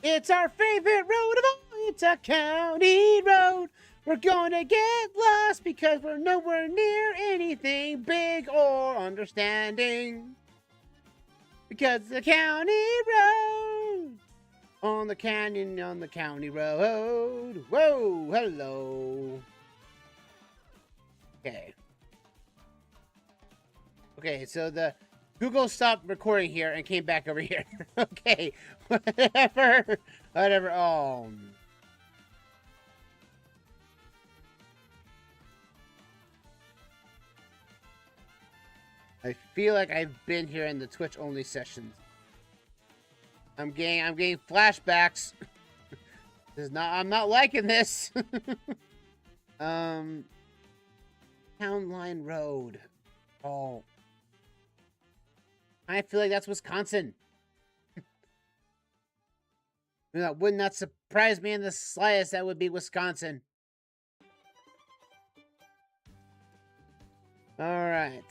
It's our favorite road of all. It's a county road. We're going to get lost because we're nowhere near anything big or understanding. Because the county road. On the canyon, on the county road. Whoa, hello. Okay. Okay, so the Google stopped recording here and came back over here. Okay, whatever. Whatever. Oh. I feel like I've been here in the Twitch only sessions. I'm getting flashbacks. I'm not liking this. Town Line Road. Oh. I feel like that's Wisconsin. That would not surprise me in the slightest. That would be Wisconsin. All right.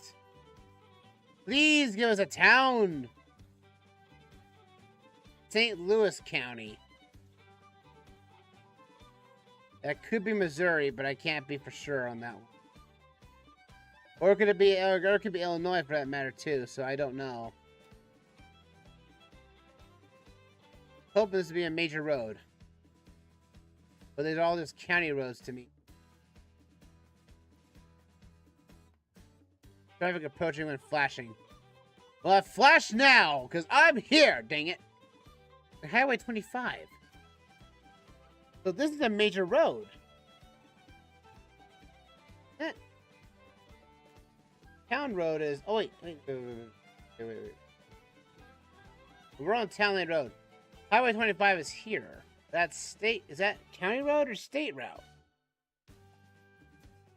Please give us a town. St. Louis County. That could be Missouri, but I can't be for sure on that one. Or could it be Illinois for that matter too, so I don't know. Hoping this to be a major road. But there's all just county roads to me. Traffic approaching when flashing. Well, I flash now, because I'm here, dang it. Highway 25. So this is a major road. Eh. Town Road is... Oh, wait. We're on Town Lane Road. Highway 25 is here. That's state... Is that county road or state route?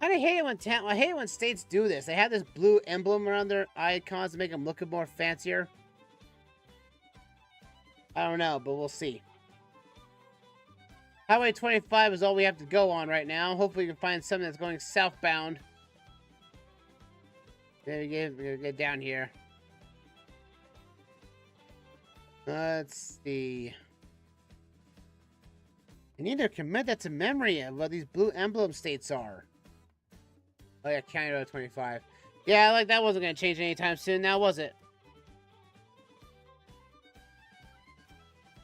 I hate it when states do this. They have this blue emblem around their icons to make them look more fancier. I don't know, but we'll see. Highway 25 is all we have to go on right now. Hopefully we can find something that's going southbound. There we go. We're gonna get down here. Let's see. I need to commit that to memory of what these blue emblem states are. Oh yeah, County Road 25. Yeah, like that wasn't gonna change anytime soon, now was it?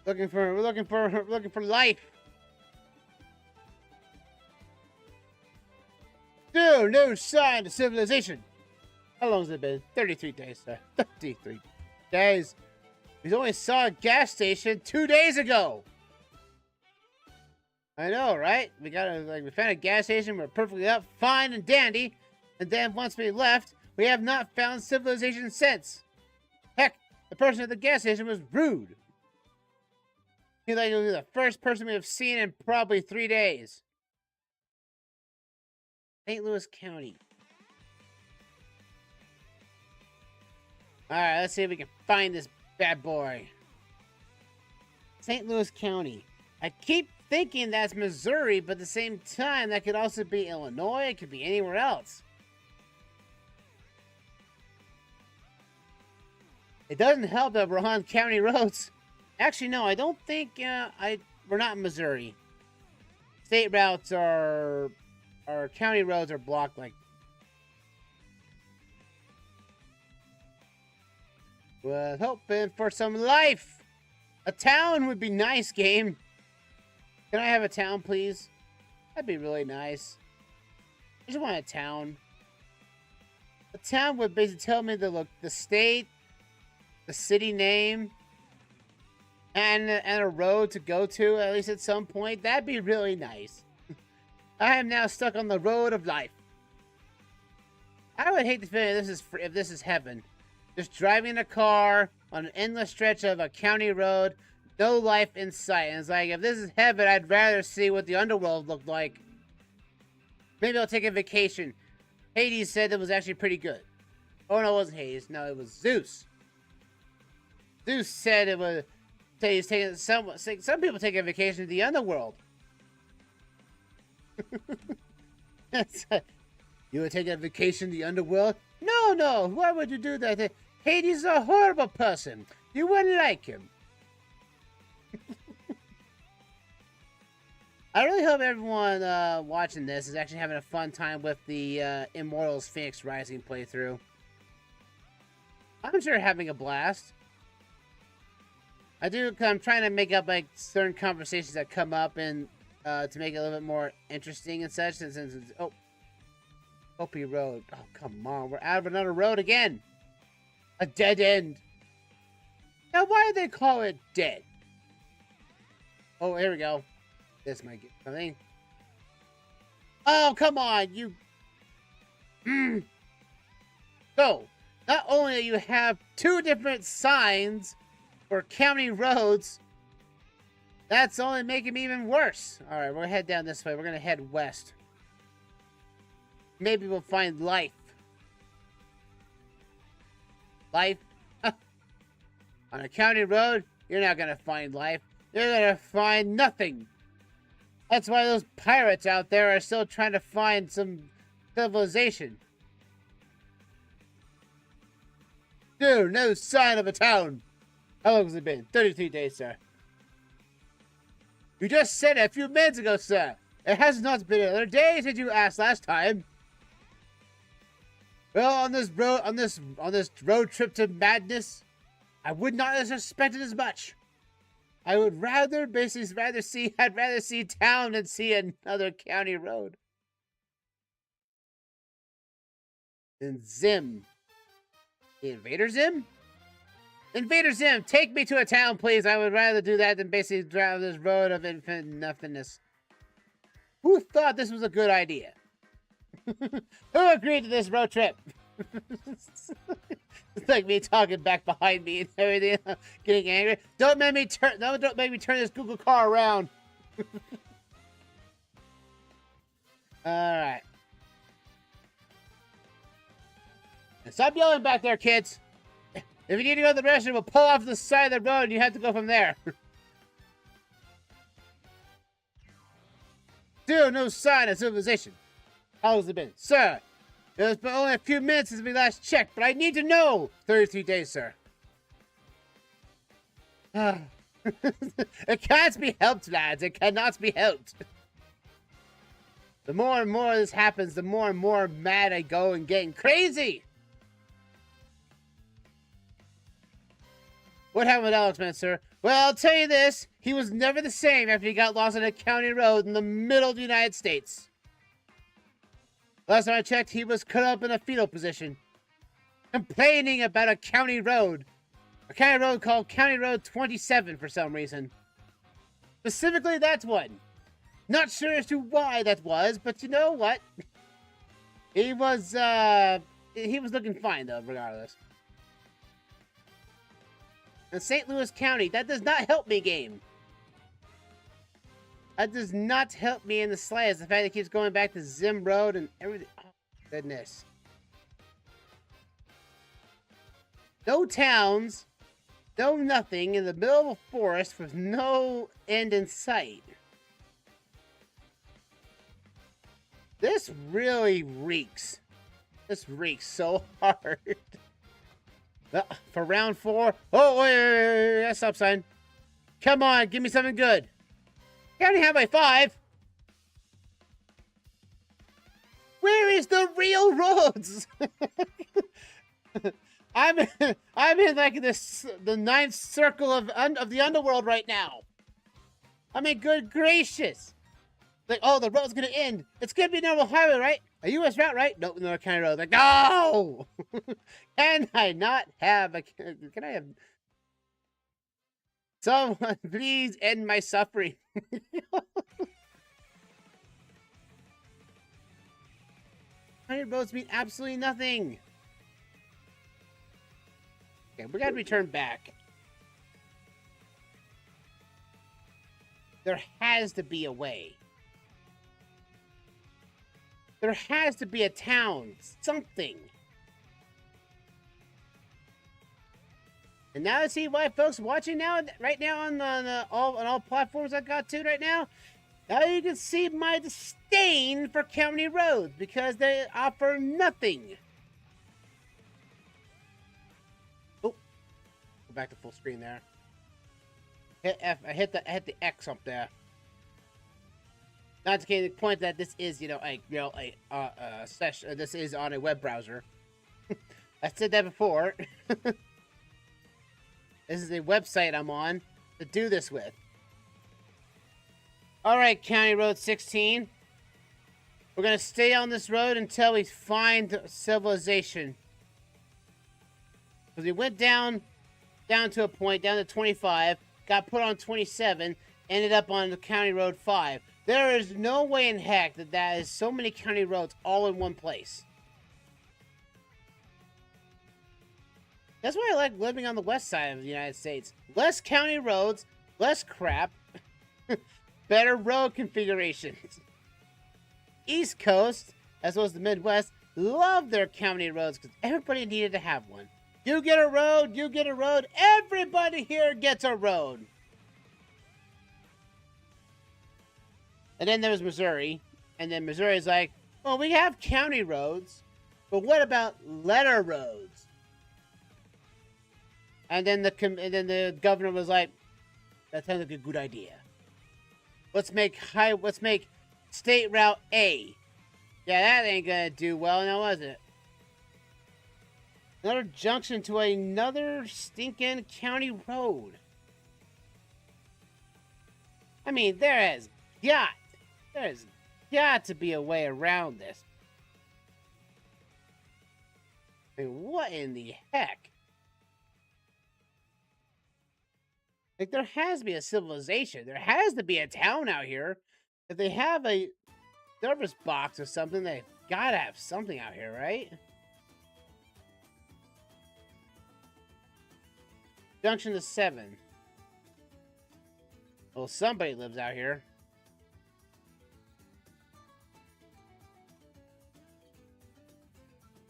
We're looking for life. Still no sign of civilization. How long has it been? 33 days, sir. 33 days. We only saw a gas station 2 days ago. I know, right? We found a gas station. We're perfectly up, fine and dandy. And then once we left, we have not found civilization since. Heck, the person at the gas station was rude. He was the first person we have seen in probably 3 days. St. Louis County. Alright, let's see if we can find this bad boy. St. Louis County. I keep thinking that's Missouri, but at the same time, that could also be Illinois. It could be anywhere else. It doesn't help that we're on county roads. Actually, no, I don't think we're not in Missouri. State routes are... Our county roads are blocked like... Was hoping for some life. A town would be nice, game. Can I have a town, please? That'd be really nice. I just want a town. A town would basically tell me the state, the city name, and a road to go to, at least at some point. That'd be really nice. I am now stuck on the road of life. I would hate to feel if this is heaven. Just driving in a car on an endless stretch of a county road, no life in sight. And it's like, if this is heaven, I'd rather see what the underworld looked like. Maybe I'll take a vacation. Hades said it was actually pretty good. Oh no, it wasn't Hades. No, it was Zeus. Zeus said it was. He's taking some people take a vacation to the underworld. You would take a vacation to the underworld? No, no. Why would you do that? Hades is a horrible person. You wouldn't like him. I really hope everyone watching this is actually having a fun time with the Immortals Phoenix Rising playthrough. I'm sure having a blast. I'm trying to make up like certain conversations that come up and to make it a little bit more interesting and such. Since oh, Opie Road. Oh, come on. We're out of another road again. A dead end. Now, why do they call it dead? Oh, here we go. This might get something. Oh, come on. You... So, not only do you have 2 different signs for county roads, that's only making me even worse. Alright, we're going to head down this way. We're going to head west. Maybe we'll find life. Life? On a county road, you're not going to find life. You're going to find nothing. That's why those pirates out there are still trying to find some civilization. Dude, no sign of a town. How long has it been? 33 days, sir. You just said it a few minutes ago, sir. It has not been another day since you asked last time. Well, on this road trip to madness, I would not have suspected as much. I would rather see town than see another county road. And Zim. The Invader Zim? Invader Zim, take me to a town, please. I would rather do that than basically drive this road of infinite nothingness. Who thought this was a good idea? Who agreed to this road trip? It's like me talking back behind me and everything, getting angry. Don't make me turn this Google car around. Alright. Stop yelling back there, kids. If you need to go to the restroom, we'll pull off the side of the road and you have to go from there. Still no sign of civilization. How long has it been? Sir, it's been only a few minutes since we last checked, but I need to know. 33 days, sir. It can't be helped, lads. It cannot be helped. The more and more this happens, the more and more mad I go and getting crazy. What happened with Alexman, sir? Well, I'll tell you this. He was never the same after he got lost on a county road in the middle of the United States. Last time I checked, he was cut up in a fetal position, complaining about a county road. A county road called County Road 27 for some reason. Specifically, that one. Not sure as to why that was, but you know what? He was looking fine, though, regardless. And St. Louis County, that does not help me, game. That does not help me in the slightest. The fact that it keeps going back to Zim Road and everything. Oh, goodness. No towns. No nothing in the middle of a forest with no end in sight. This really reeks. This reeks so hard. For round 4. Oh, wait, that's stop sign. Come on, give me something good. You already have my 5. Where is the real roads? I'm in like the 9th circle of the underworld right now. I mean, good gracious. Like, oh, the road's gonna end. It's gonna be a normal highway, right? A U.S. route, right? Nope, no county road. Like, no! Can I not have a... Can I have... Someone, please end my suffering. County roads mean absolutely nothing. Okay, we gotta return back. There has to be a way. There has to be a town. Something. And now I see why folks watching now, right now on all platforms I got to right now. Now you can see my disdain for county roads because they offer nothing. Oh, go back to full screen there. Hit F. I hit the X up there. Not to the point that this is, this is on a web browser. I said that before. This is a website I'm on to do this with. Alright, County Road 16. We're going to stay on this road until we find civilization. Because we went down to a point, down to 25, got put on 27, ended up on the County Road 5. There is no way in heck that is so many county roads all in one place. That's why I like living on the west side of the United States. Less county roads, less crap, better road configurations. East Coast, as well as the Midwest, love their county roads because everybody needed to have one. You get a road, you get a road, everybody here gets a road. And then there was Missouri, and then Missouri's like, well, we have county roads, but what about letter roads? And then the governor was like, that sounds like a good idea. Let's make State Route A. Yeah, that ain't gonna do well, now was it? Another junction to another stinking county road. I mean, there's got to be a way around this. I mean, what in the heck? Like, there has to be a civilization. There has to be a town out here. If they have a service box or something, they've got to have something out here, right? Junction to 7. Well, somebody lives out here.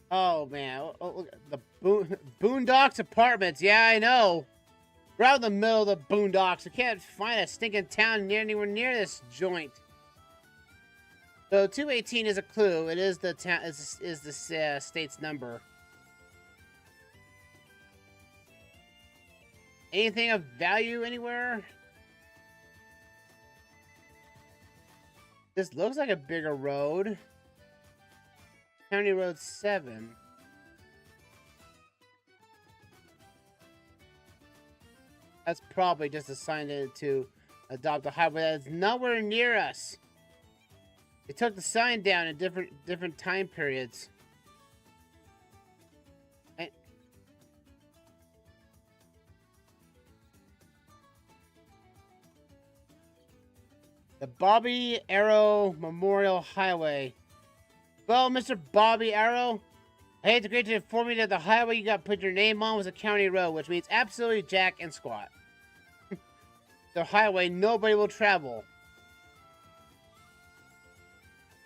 Oh, man. Oh, look, the Boondocks Apartments. Yeah, I know. We're out in the middle of the boondocks. I can't find a stinking town anywhere near this joint. So 218 is a clue. It is the town. Is the state's number. Anything of value anywhere? This looks like a bigger road. County Road 7. That's probably just assigned to adopt a highway that is nowhere near us. They took the sign down in different time periods. The Bobby Arrow Memorial Highway. Well, Mr. Bobby Arrow, I hate to agree to inform you that the highway you got put your name on was a county road, which means absolutely jack and squat. The highway nobody will travel.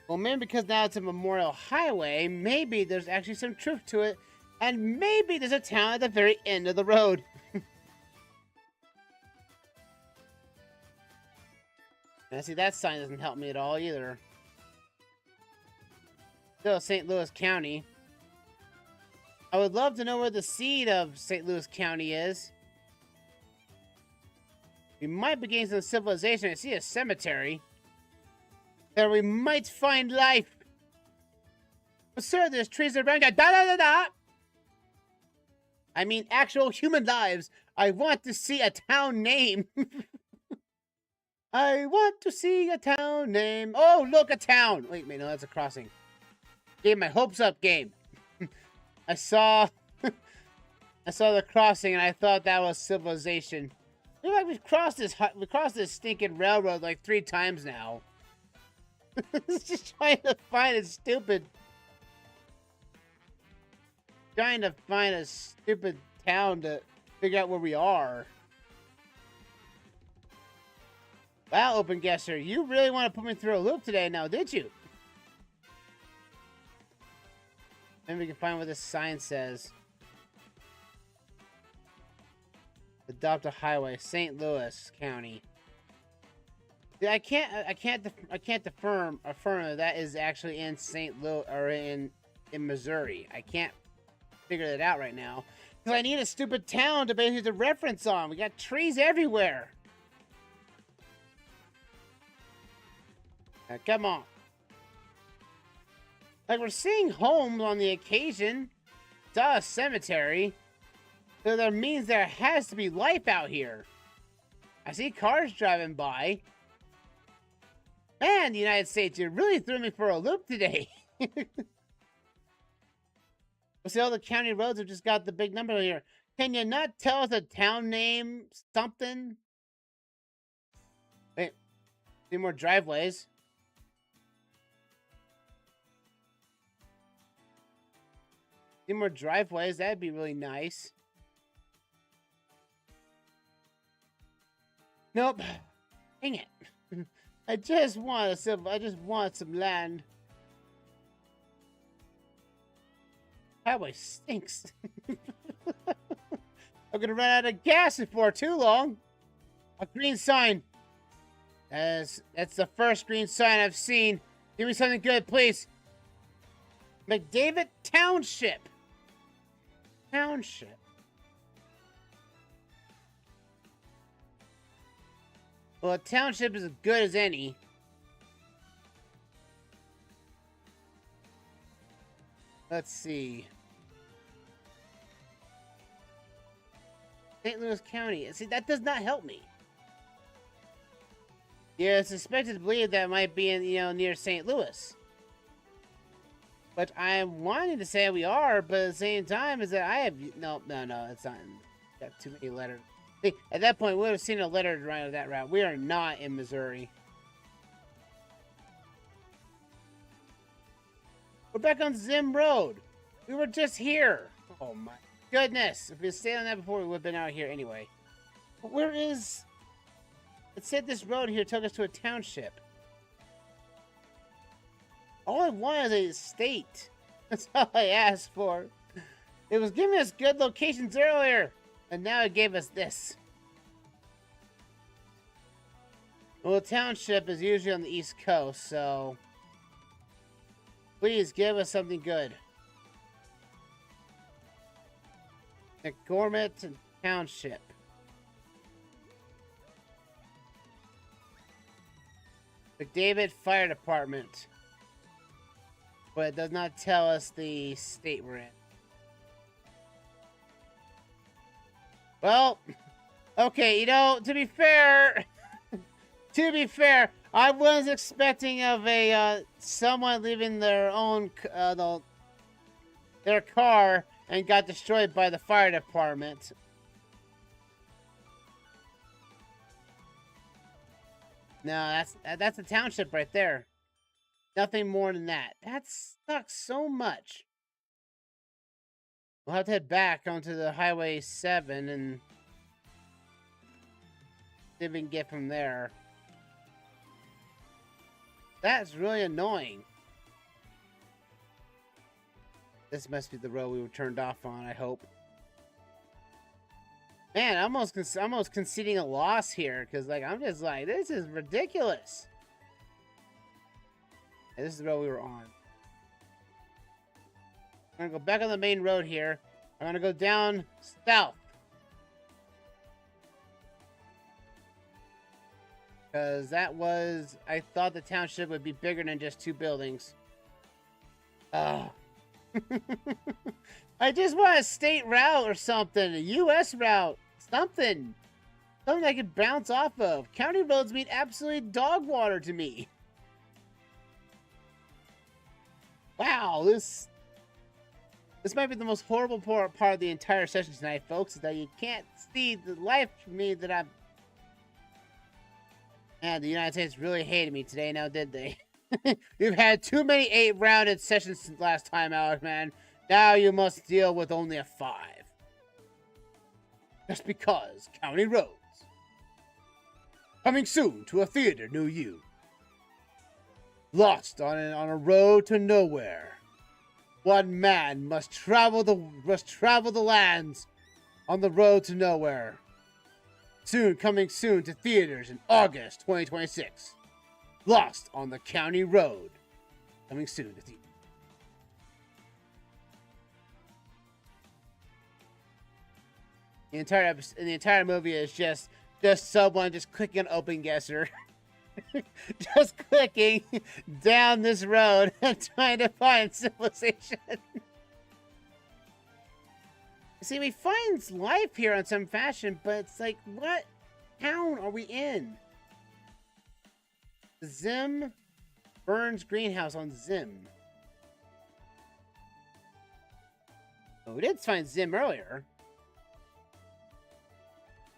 Well, maybe because now it's a memorial highway, maybe there's actually some truth to it, and maybe there's a town at the very end of the road. And see, that sign doesn't help me at all either. Still St. Louis County. I would love to know where the seat of St. Louis County is. We might be gaining some civilization. I see a cemetery. There we might find life. But sir, there's trees around. Da-da-da-da! I mean, actual human lives. I want to see a town name. I want to see a town name. Oh, look, a town. Wait, no, that's a crossing. Gave my hopes up, game. I saw the crossing, and I thought that was civilization. Look like we've crossed this stinking railroad like 3 times now. It's just trying to find a stupid town to figure out where we are. Wow, OpenGuessr, you really want to put me through a loop today now, did you? Maybe we can find what this sign says. Adopt a highway, St. Louis County. I can't affirm that is actually in St. Louis or in Missouri. I can't figure that out right now because I need a stupid town to basically to reference on. We got trees everywhere. Now, come on. Like, we're seeing homes on the occasion. Duh, a cemetery. So that means there has to be life out here. I see cars driving by. Man, the United States, you really threw me for a loop today. See, all the county roads have just got the big number here. Can you not tell us a town name? Something? Wait. See more driveways. See more driveways. That'd be really nice. Nope. Dang it. I just want some land. Highway stinks. I'm gonna run out of gas before too long. A green sign. That's the first green sign I've seen. Give me something good, please. McDavid Township. Township. Well, a township is as good as any. Let's see. St. Louis County. See, that does not help me. Yeah, it's suspected to believe that might be in, near St. Louis. But I'm wanting to say we are, but at the same time is that I have... No, it's not. Got too many letters. See, at that point, we would have seen a letter right that route. We are not in Missouri. We're back on Zim Road. We were just here. Oh my goodness. If we had stayed on that before, we would have been out here anyway. But where is... It said this road here took us to a township. All I want is a state. That's all I asked for. It was giving us good locations earlier. And now it gave us this. Well, the township is usually on the East Coast, so... Please give us something good. McCormick Township. McDavid Fire Department. But it does not tell us the state we're in. Well, okay, to be fair, I was expecting of a someone leaving their own their car and got destroyed by the fire department. No, that's a township right there. Nothing more than that. That sucks so much. We'll have to head back onto the Highway 7 and see if we can get from there. That's really annoying. This must be the road we were turned off on, I hope. Man, I'm almost conceding a loss here, because like I'm just like, this is ridiculous. And this is the road we were on. I'm gonna go back on the main road here. I'm gonna go down south. Because that was... I thought the township would be bigger than just 2 buildings. Oh. I just want a state route or something. A U.S. route. Something. Something I could bounce off of. County roads mean absolutely dog water to me. Wow, this might be the most horrible part of the entire session tonight, folks. Is that you can't see the life for me that I'm... Man, the United States really hated me today, now did they? You've had too many 8-rounded sessions since last time out, man. Now you must deal with only a 5. Just because county roads. Coming soon to a theater near you. Lost on a road to nowhere. One man must travel the lands on the road to nowhere. Coming soon to theaters in August 2026. Lost on the county road. Coming soon to theaters. The entire movie is just someone just clicking on OpenGuessr. Just clicking down this road and trying to find civilization. See, we find life here in some fashion, but it's like, what town are we in? Zim Burns Greenhouse on Zim. Oh, we did find Zim earlier.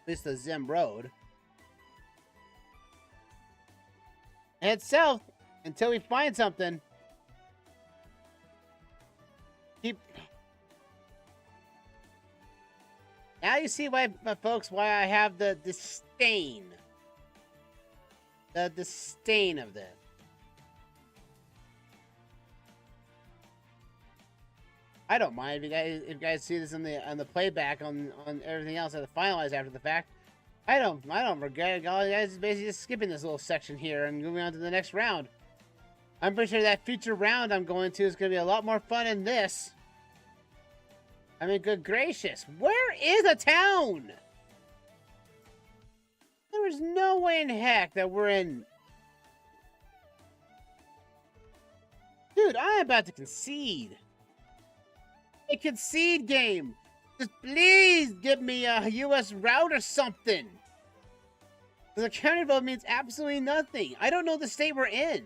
At least the Zim Road. Head south until we find something. Now you see why, folks, why I have the disdain. The disdain of this. I don't mind if you guys see this on the playback on everything else that I finalize after the fact. I don't regret it. All you guys is basically just skipping this little section here and moving on to the next round. I'm pretty sure that future round I'm going to is going to be a lot more fun than this. I mean, good gracious. Where is a town? There is no way in heck that we're in... Dude, I'm about to concede. A concede game. Just please give me a U.S. route or something. The county road means absolutely nothing. I don't know the state we're in.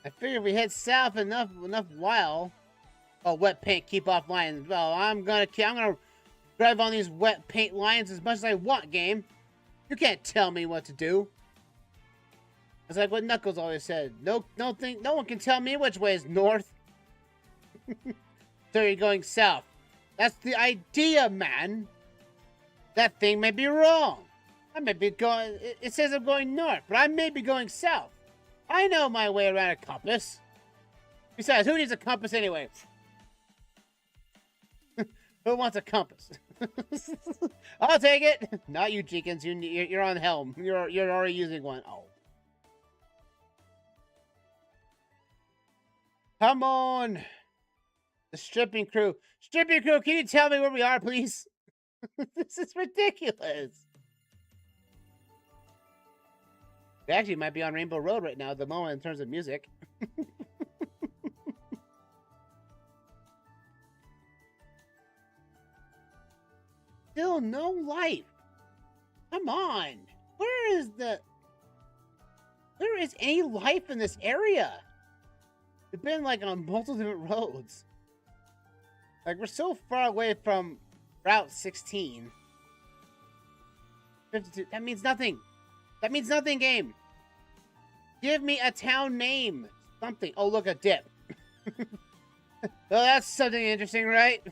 I figure if we head south enough while... Oh, wet paint, keep off lines. Well, I'm gonna drive on these wet paint lines as much as I want, game. You can't tell me what to do. It's like what Knuckles always said. No one can tell me which way is north. So you're going south. That's the idea, man. That thing may be wrong. I may be going... It says I'm going north, but I may be going south. I know my way around a compass. Besides, who needs a compass anyway? Who wants a compass? I'll take it. Not you, Jenkins. You're on helm. You're already using one. Oh. Come on. The stripping crew. Stripping crew, can you tell me where we are, please? This is ridiculous. We actually might be on Rainbow Road right now at the moment in terms of music. Still no life. Come on. Where is any life in this area? We've been like on multiple different roads. Like we're so far away from Route 16. 52. That means nothing. That means nothing, game. Give me a town name. Something. Oh, look, a dip. Well, that's something interesting, right?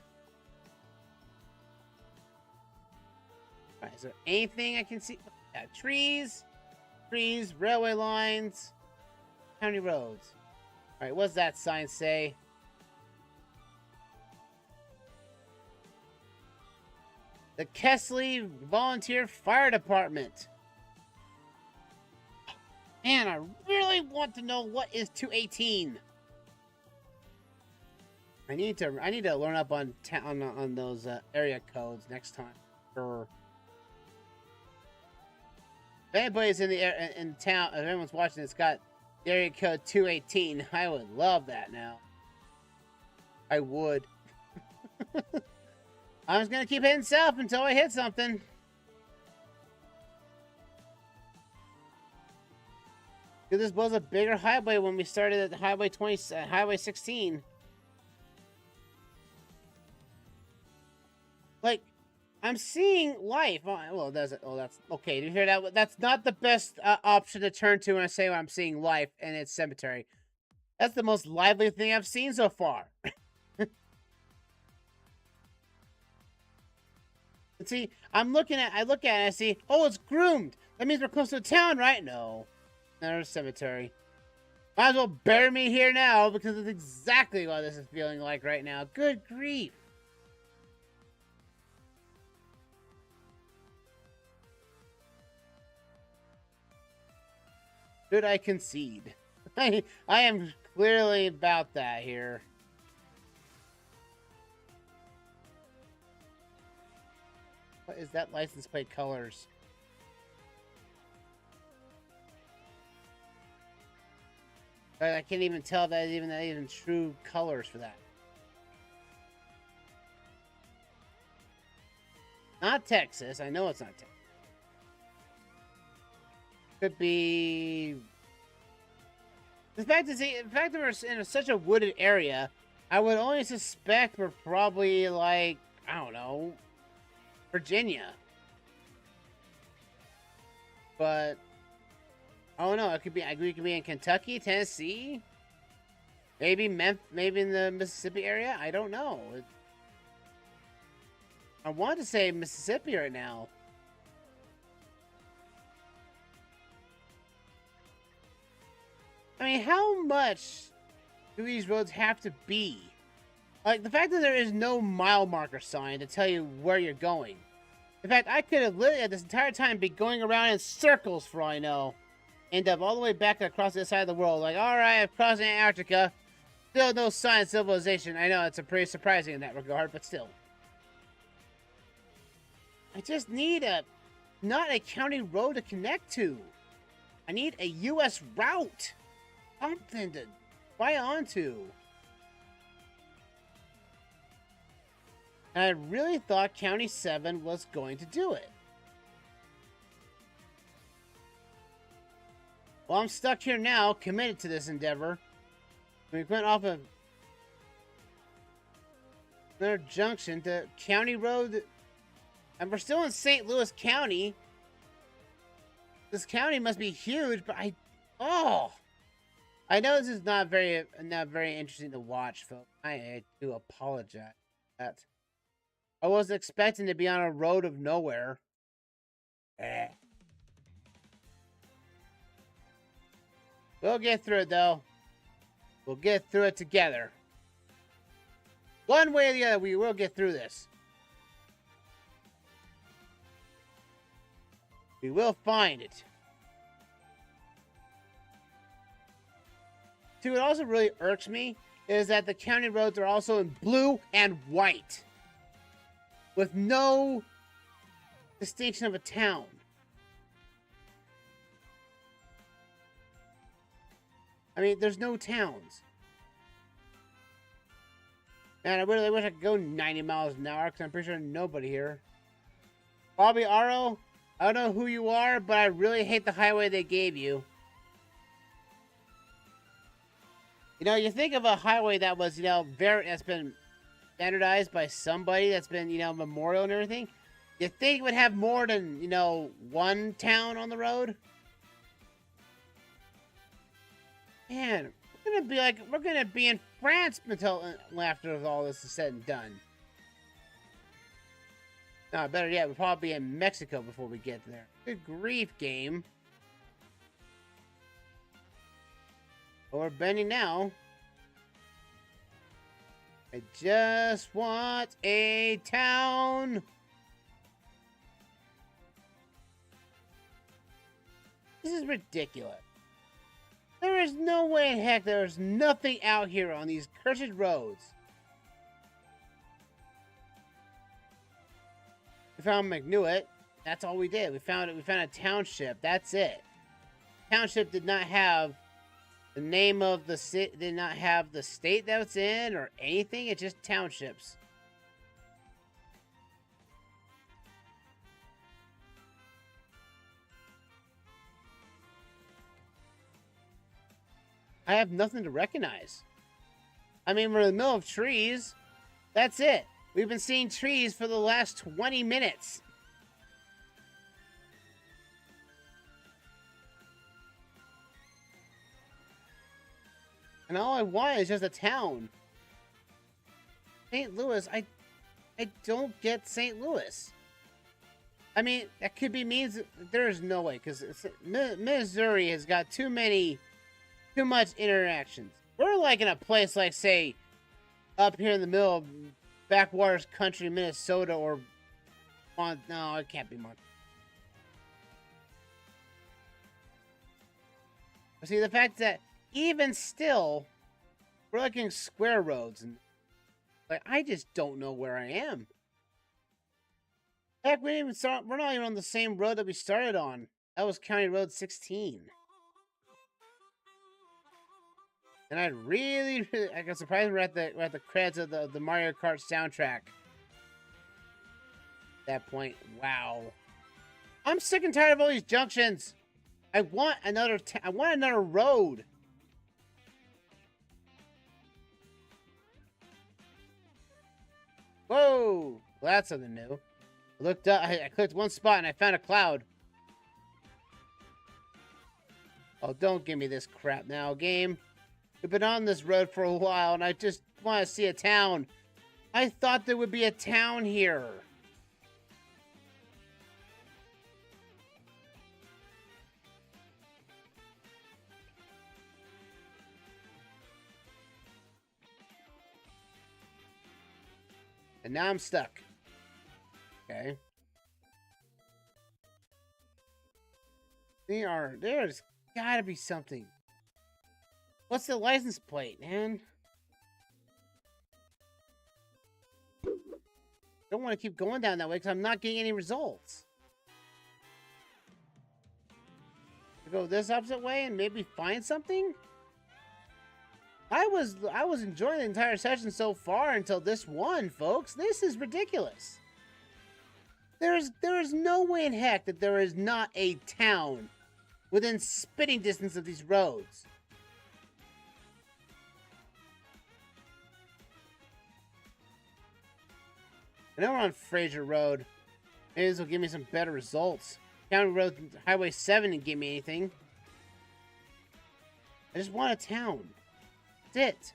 Alright, is there anything I can see? Yeah, trees, railway lines, county roads. Alright, what's that sign say? The Kesley Volunteer Fire Department. Man, I really want to know what is 218. I need to learn up on those area codes next time. Sure. If anybody's in town, if anyone's watching, it's got area code 218. I would love that now. I would. I'm just gonna keep hitting south until I hit something. This was a bigger highway when we started at the Highway 16. Like, I'm seeing life. Well, that's okay. Did you hear that? That's not the best option to turn to when I say I'm seeing life, and it's cemetery. That's the most lively thing I've seen so far. And see, I look at it, and I see, oh, it's groomed. That means we're close to the town, right? No, there's a cemetery. Might as well bury me here now because it's exactly what this is feeling like right now. Good grief. Should I concede? I am clearly about that here. What is that license plate colors? I can't even tell if that even true colors for that. Not Texas. I know it's not Texas. Could be. The fact that we're in such a wooded area, I would only suspect we're probably like, I don't know, Virginia. But I don't know. It could be in Kentucky, Tennessee, maybe maybe in the Mississippi area. I don't know. I want to say Mississippi right now. I mean, how much do these roads have to be? Like, the fact that there is no mile marker sign to tell you where you're going. In fact, I could have literally, at this entire time, be going around in circles for all I know. End up all the way back across the other side of the world. Like, alright, I've crossed Antarctica. Still no sign of civilization. I know, it's pretty surprising in that regard, but still. I just need not a county road to connect to. I need a U.S. route. Something to buy onto. And I really thought County 7 was going to do it. Well, I'm stuck here now, committed to this endeavor. We went off of another junction to County Road, and we're still in St. Louis County. This county must be huge, but I know this is not very interesting to watch, folks. I do apologize for that. I wasn't expecting to be on a road of nowhere. We'll get through it, though. We'll get through it together. One way or the other, we will get through this. We will find it. See, what also really irks me is that the county roads are also in blue and white, with no distinction of a town. I mean, there's no towns. Man, I really wish I could go 90 miles an hour, because I'm pretty sure nobody here. Bobby Arrow, I don't know who you are, but I really hate the highway they gave you. You know, you think of a highway that was, that's been standardized by somebody that's been, memorial and everything. You think it would have more than, one town on the road? Man, we're gonna be in France until after all this is said and done. No, better yet, we'll probably be in Mexico before we get there. Good grief, game. But we're bending now. I just want a town. This is ridiculous. There is no way in heck there's nothing out here on these cursed roads. We found McNewitt. That's all we did. We found it. We found a township. That's it. Township did not have the name of the city. Did not have the state that it's in or anything. It's just townships. I have nothing to recognize. I mean, we're in the middle of trees. That's it. We've been seeing trees for the last 20 minutes. And all I want is just a town. St. Louis, I don't get St. Louis. I mean, that could be means there's no way, because Missouri has got too much interactions. We're like in a place like, say, up here in the middle of backwaters country, Minnesota, or no, it can't be Montana. See, the fact that even still, we're looking square roads, and like I just don't know where I am. Heck, we didn't even start. We're not even on the same road that we started on. That was County Road 16. And I really, I got surprised we're at the credits of the Mario Kart soundtrack. At that point, wow. I'm sick and tired of all these junctions. I want another road. Whoa, well, that's something new. I looked up, I clicked one spot and I found a cloud. Oh, don't give me this crap now, game. We've been on this road for a while, and I just want to see a town. I thought there would be a town here. And now I'm stuck. Okay. There's gotta be something. What's the license plate, man? Don't want to keep going down that way because I'm not getting any results. To go this opposite way and maybe find something? I was enjoying the entire session so far until this one, folks. This is ridiculous. There is no way in heck that there is not a town within spitting distance of these roads. I know we're on Fraser Road. Maybe this will give me some better results. County Road Highway 7 didn't give me anything. I just want a town. That's it.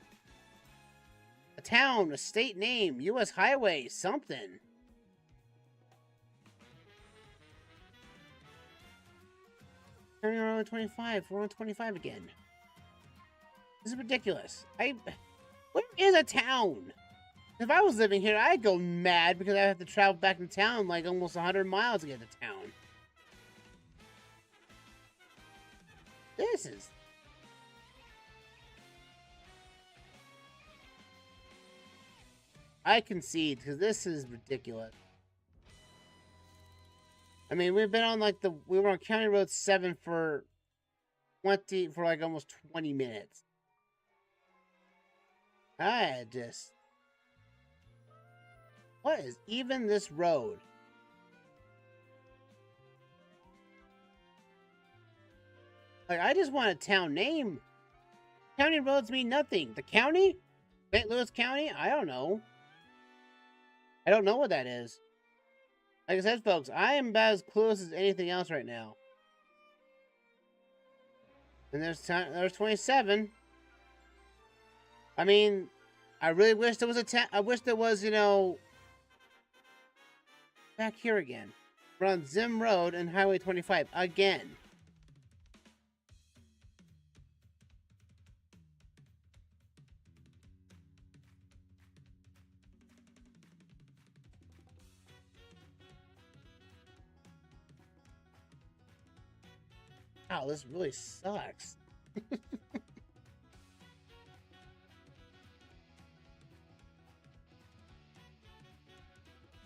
A town, a state name, U.S. highway, something. County Road 25. We're on 25 again. This is ridiculous. Where is a town? If I was living here, I'd go mad because I'd have to travel back to town like almost 100 miles to get to town. This is... I concede, because this is ridiculous. I mean, we've been on we were on County Road 7 for like almost 20 minutes. What is even this road? Like, I just want a town name. County roads mean nothing. The county? St. Louis County? I don't know. I don't know what that is. Like I said, folks, I am about as clueless as anything else right now. And there's 27. I mean, I really wish there was I wish there was, you know, back here again. We're on Zim Road and Highway 25 again. Wow, this really sucks.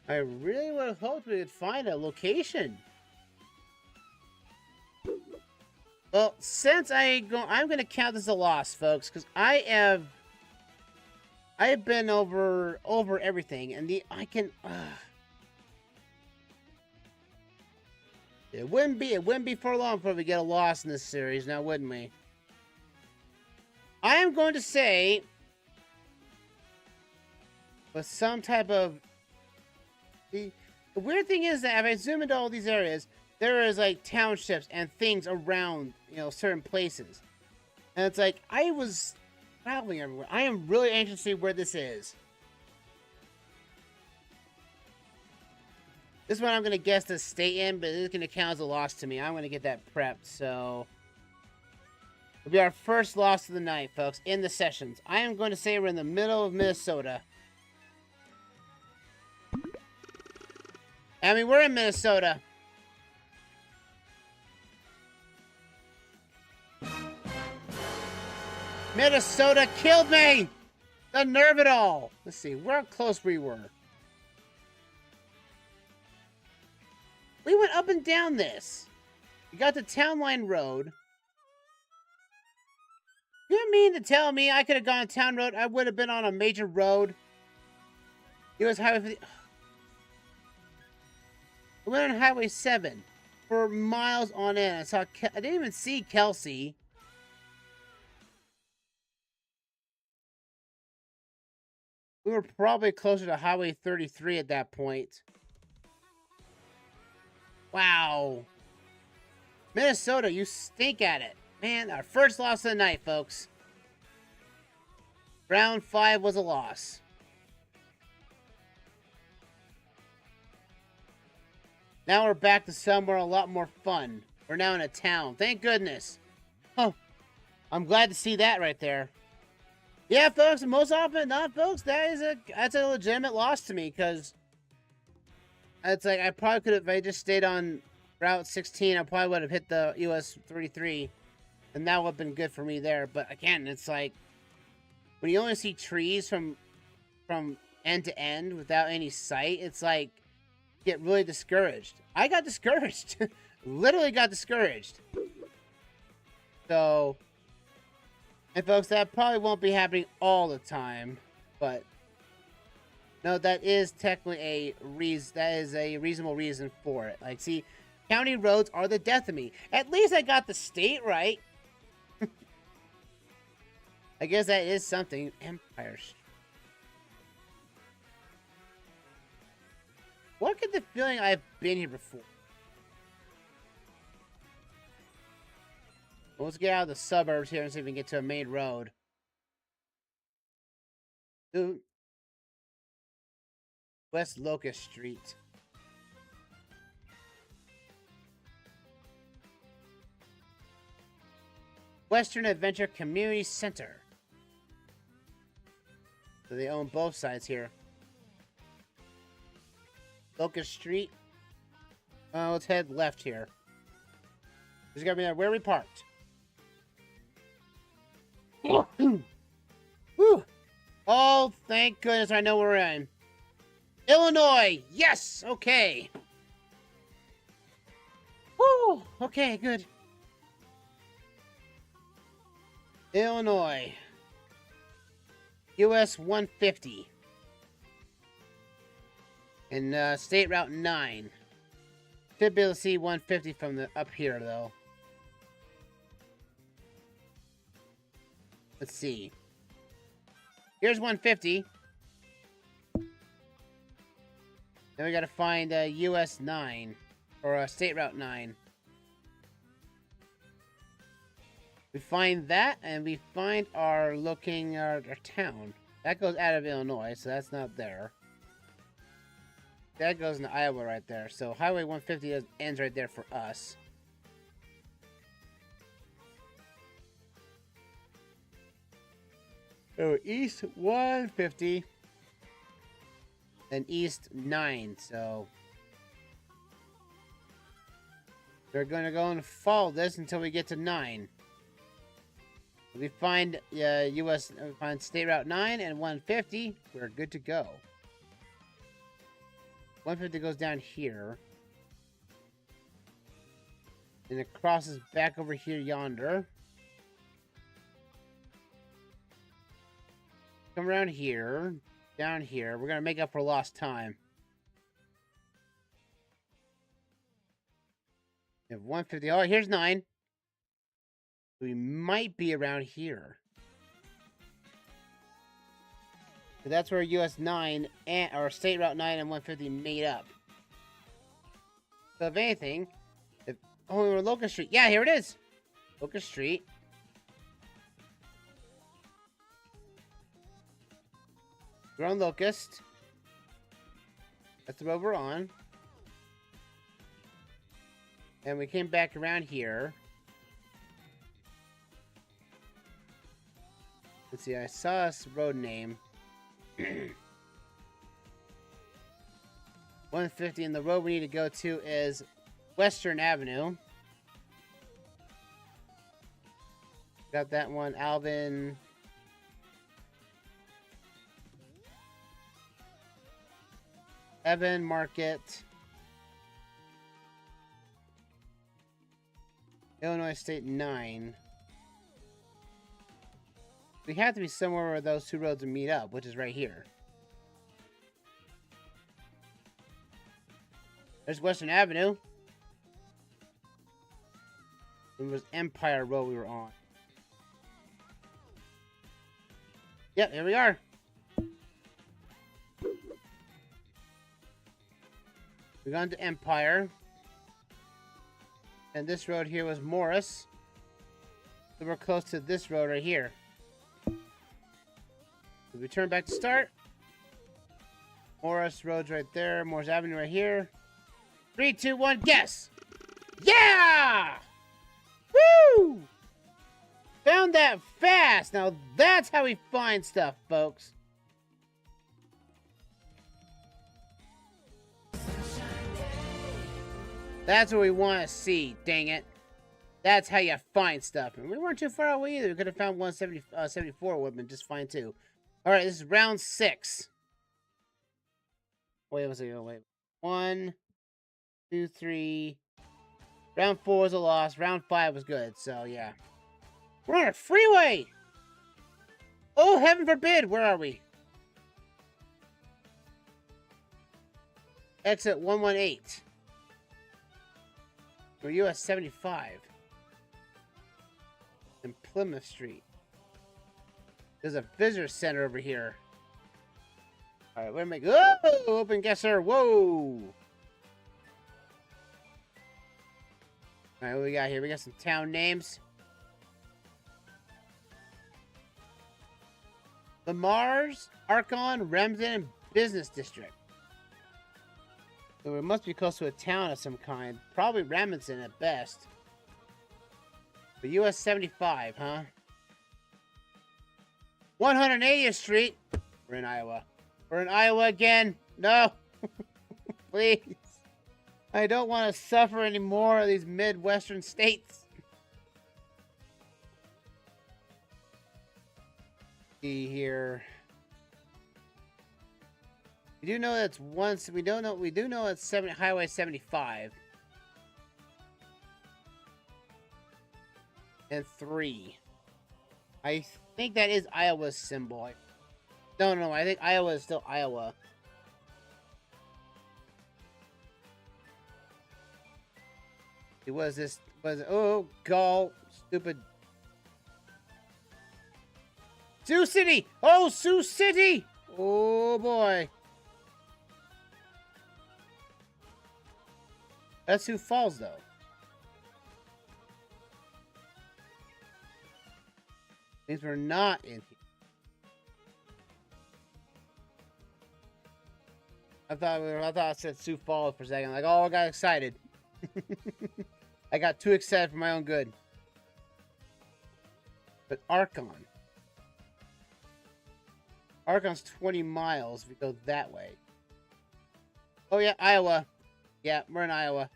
I really would have hoped we could find a location. Well, since I'm going to count this as a loss, folks, because I have been over everything, and I can. It wouldn't be for long before we get a loss in this series, now wouldn't we? I am going to say, with some type of. The weird thing is that if I zoom into all these areas, there is like townships and things around, you know, certain places. And it's like, I was traveling everywhere. I am really anxious to see where this is. This one I'm going to guess the state in, but it's going to count as a loss to me. I'm going to get that prepped, so. It'll be our first loss of the night, folks, in the sessions. I am going to say we're in the middle of Minnesota. I mean, we're in Minnesota. Minnesota killed me! The nerve it all! Let's see, where close we were. We went up and down this. We got to Town Line Road. You mean to tell me I could have gone Town Road? I would have been on a major road. US Highway 50. We went on Highway 7 for miles on end. I didn't even see Kelsey. We were probably closer to Highway 33 at that point. Wow. Minnesota, you stink at it. Man, our first loss of the night, folks. Round 5 was a loss. Now we're back to somewhere a lot more fun. We're now in a town. Thank goodness. Oh, I'm glad to see that right there. Yeah, folks, most often than not, folks, that's a legitimate loss to me, because it's like I probably could have, if I just stayed on Route 16, I probably would have hit the US 33, and that would have been good for me there. But again, it's like, when you only see trees from end to end without any sight, it's like, get really discouraged. I got discouraged. Literally got discouraged. So, and folks, that probably won't be happening all the time, but no, that is technically a reasonable reason for it. Like, see, county roads are the death of me. At least I got the state right. I guess that is something. Empire Street. What could the feeling I've been here before? Well, let's get out of the suburbs here and see if we can get to a main road. Ooh. West Locust Street. Western Adventure Community Center. So they own both sides here. Locust Street. Let's head left here. There's gotta be where we parked. Whew. Oh, thank goodness I know where we're in. Illinois! Yes! Okay. Whew. Okay, good. Illinois. US 150. And State Route 9. Should be able to see 150 from the up here, though. Let's see. Here's 150. Then we gotta find US 9. Or State Route 9. We find that, and we find our town. That goes out of Illinois, so that's not there. That goes into Iowa right there. So Highway 150 ends right there for us. So East 150 and East 9. So we're going to go and follow this until we get to 9. We find find State Route 9 and 150. We're good to go. 150 goes down here. And it crosses back over here yonder. Come around here. Down here. We're going to make up for lost time. We have 150. Oh, here's 9. We might be around here. So that's where US 9 or State Route 9 and 150 made up. So if anything, we're Locust Street. Yeah, here it is. Locust Street. We're on Locust. That's the road we're on. And we came back around here. Let's see, I saw this road name. 150, and the road we need to go to is Western Avenue. Got that one, Alvin. Evan Market. Illinois State 9. We have to be somewhere where those two roads will meet up, which is right here. There's Western Avenue. It was Empire Road we were on. Yep, here we are. We're going to Empire. And this road here was Morris. So we're close to this road right here. So we turn back to start. Morris Road's right there. Morris Avenue right here. 3, 2, 1, guess! Yeah! Woo! Found that fast! Now that's how we find stuff, folks. That's what we want to see, dang it. That's how you find stuff. And we weren't too far away either. We could have found 174 would have been just fine too. Alright, this is round 6. Wait, wait. 1, 2, 3. Round 4 was a loss. Round 5 was good, so yeah. We're on a freeway! Oh, heaven forbid! Where are we? Exit 118. We're US 75. And Plymouth Street. There's a visitor center over here. Alright, where am I? Oh! OpenGuessr! Whoa! Alright, what we got here? We got some town names. Lamar's, Archon, Remsen, Business District. So it must be close to a town of some kind. Probably Remington at best. But US 75, huh? 180th Street. We're in Iowa. We're in Iowa again. No. Please. I don't want to suffer any more of these Midwestern states. See here. We do know that's once. We do know it's Highway 75. And 3. I think that is Iowa's symbol. No, I think Iowa is still Iowa. It was this, oh, gall, stupid. Sioux City! Oh, Sioux City! Oh, boy. That's Sioux Falls, though. Means we're not in here. I thought I said Sioux Falls for a second. Like, oh, I got excited. I got too excited for my own good. But Archon. Archon's 20 miles if we go that way. Oh, yeah, Iowa. Yeah, we're in Iowa.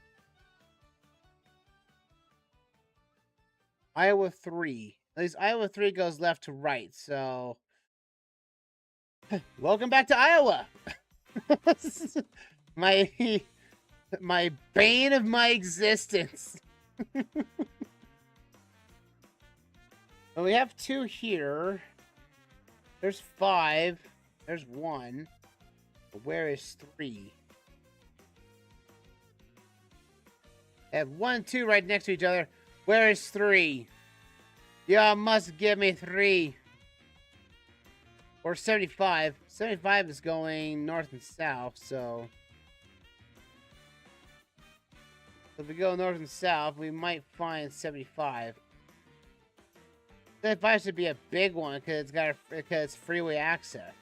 Iowa 3. At least Iowa 3 goes left to right, so... Welcome back to Iowa! my bane of my existence. Well, we have 2 here. There's 5. There's 1. But where is 3? I have 1, 2 right next to each other. Where is 3? Y'all must give me 3. Or 75. 75 is going north and south, so... If we go north and south, we might find 75. 75 should be a big one, because it's freeway access.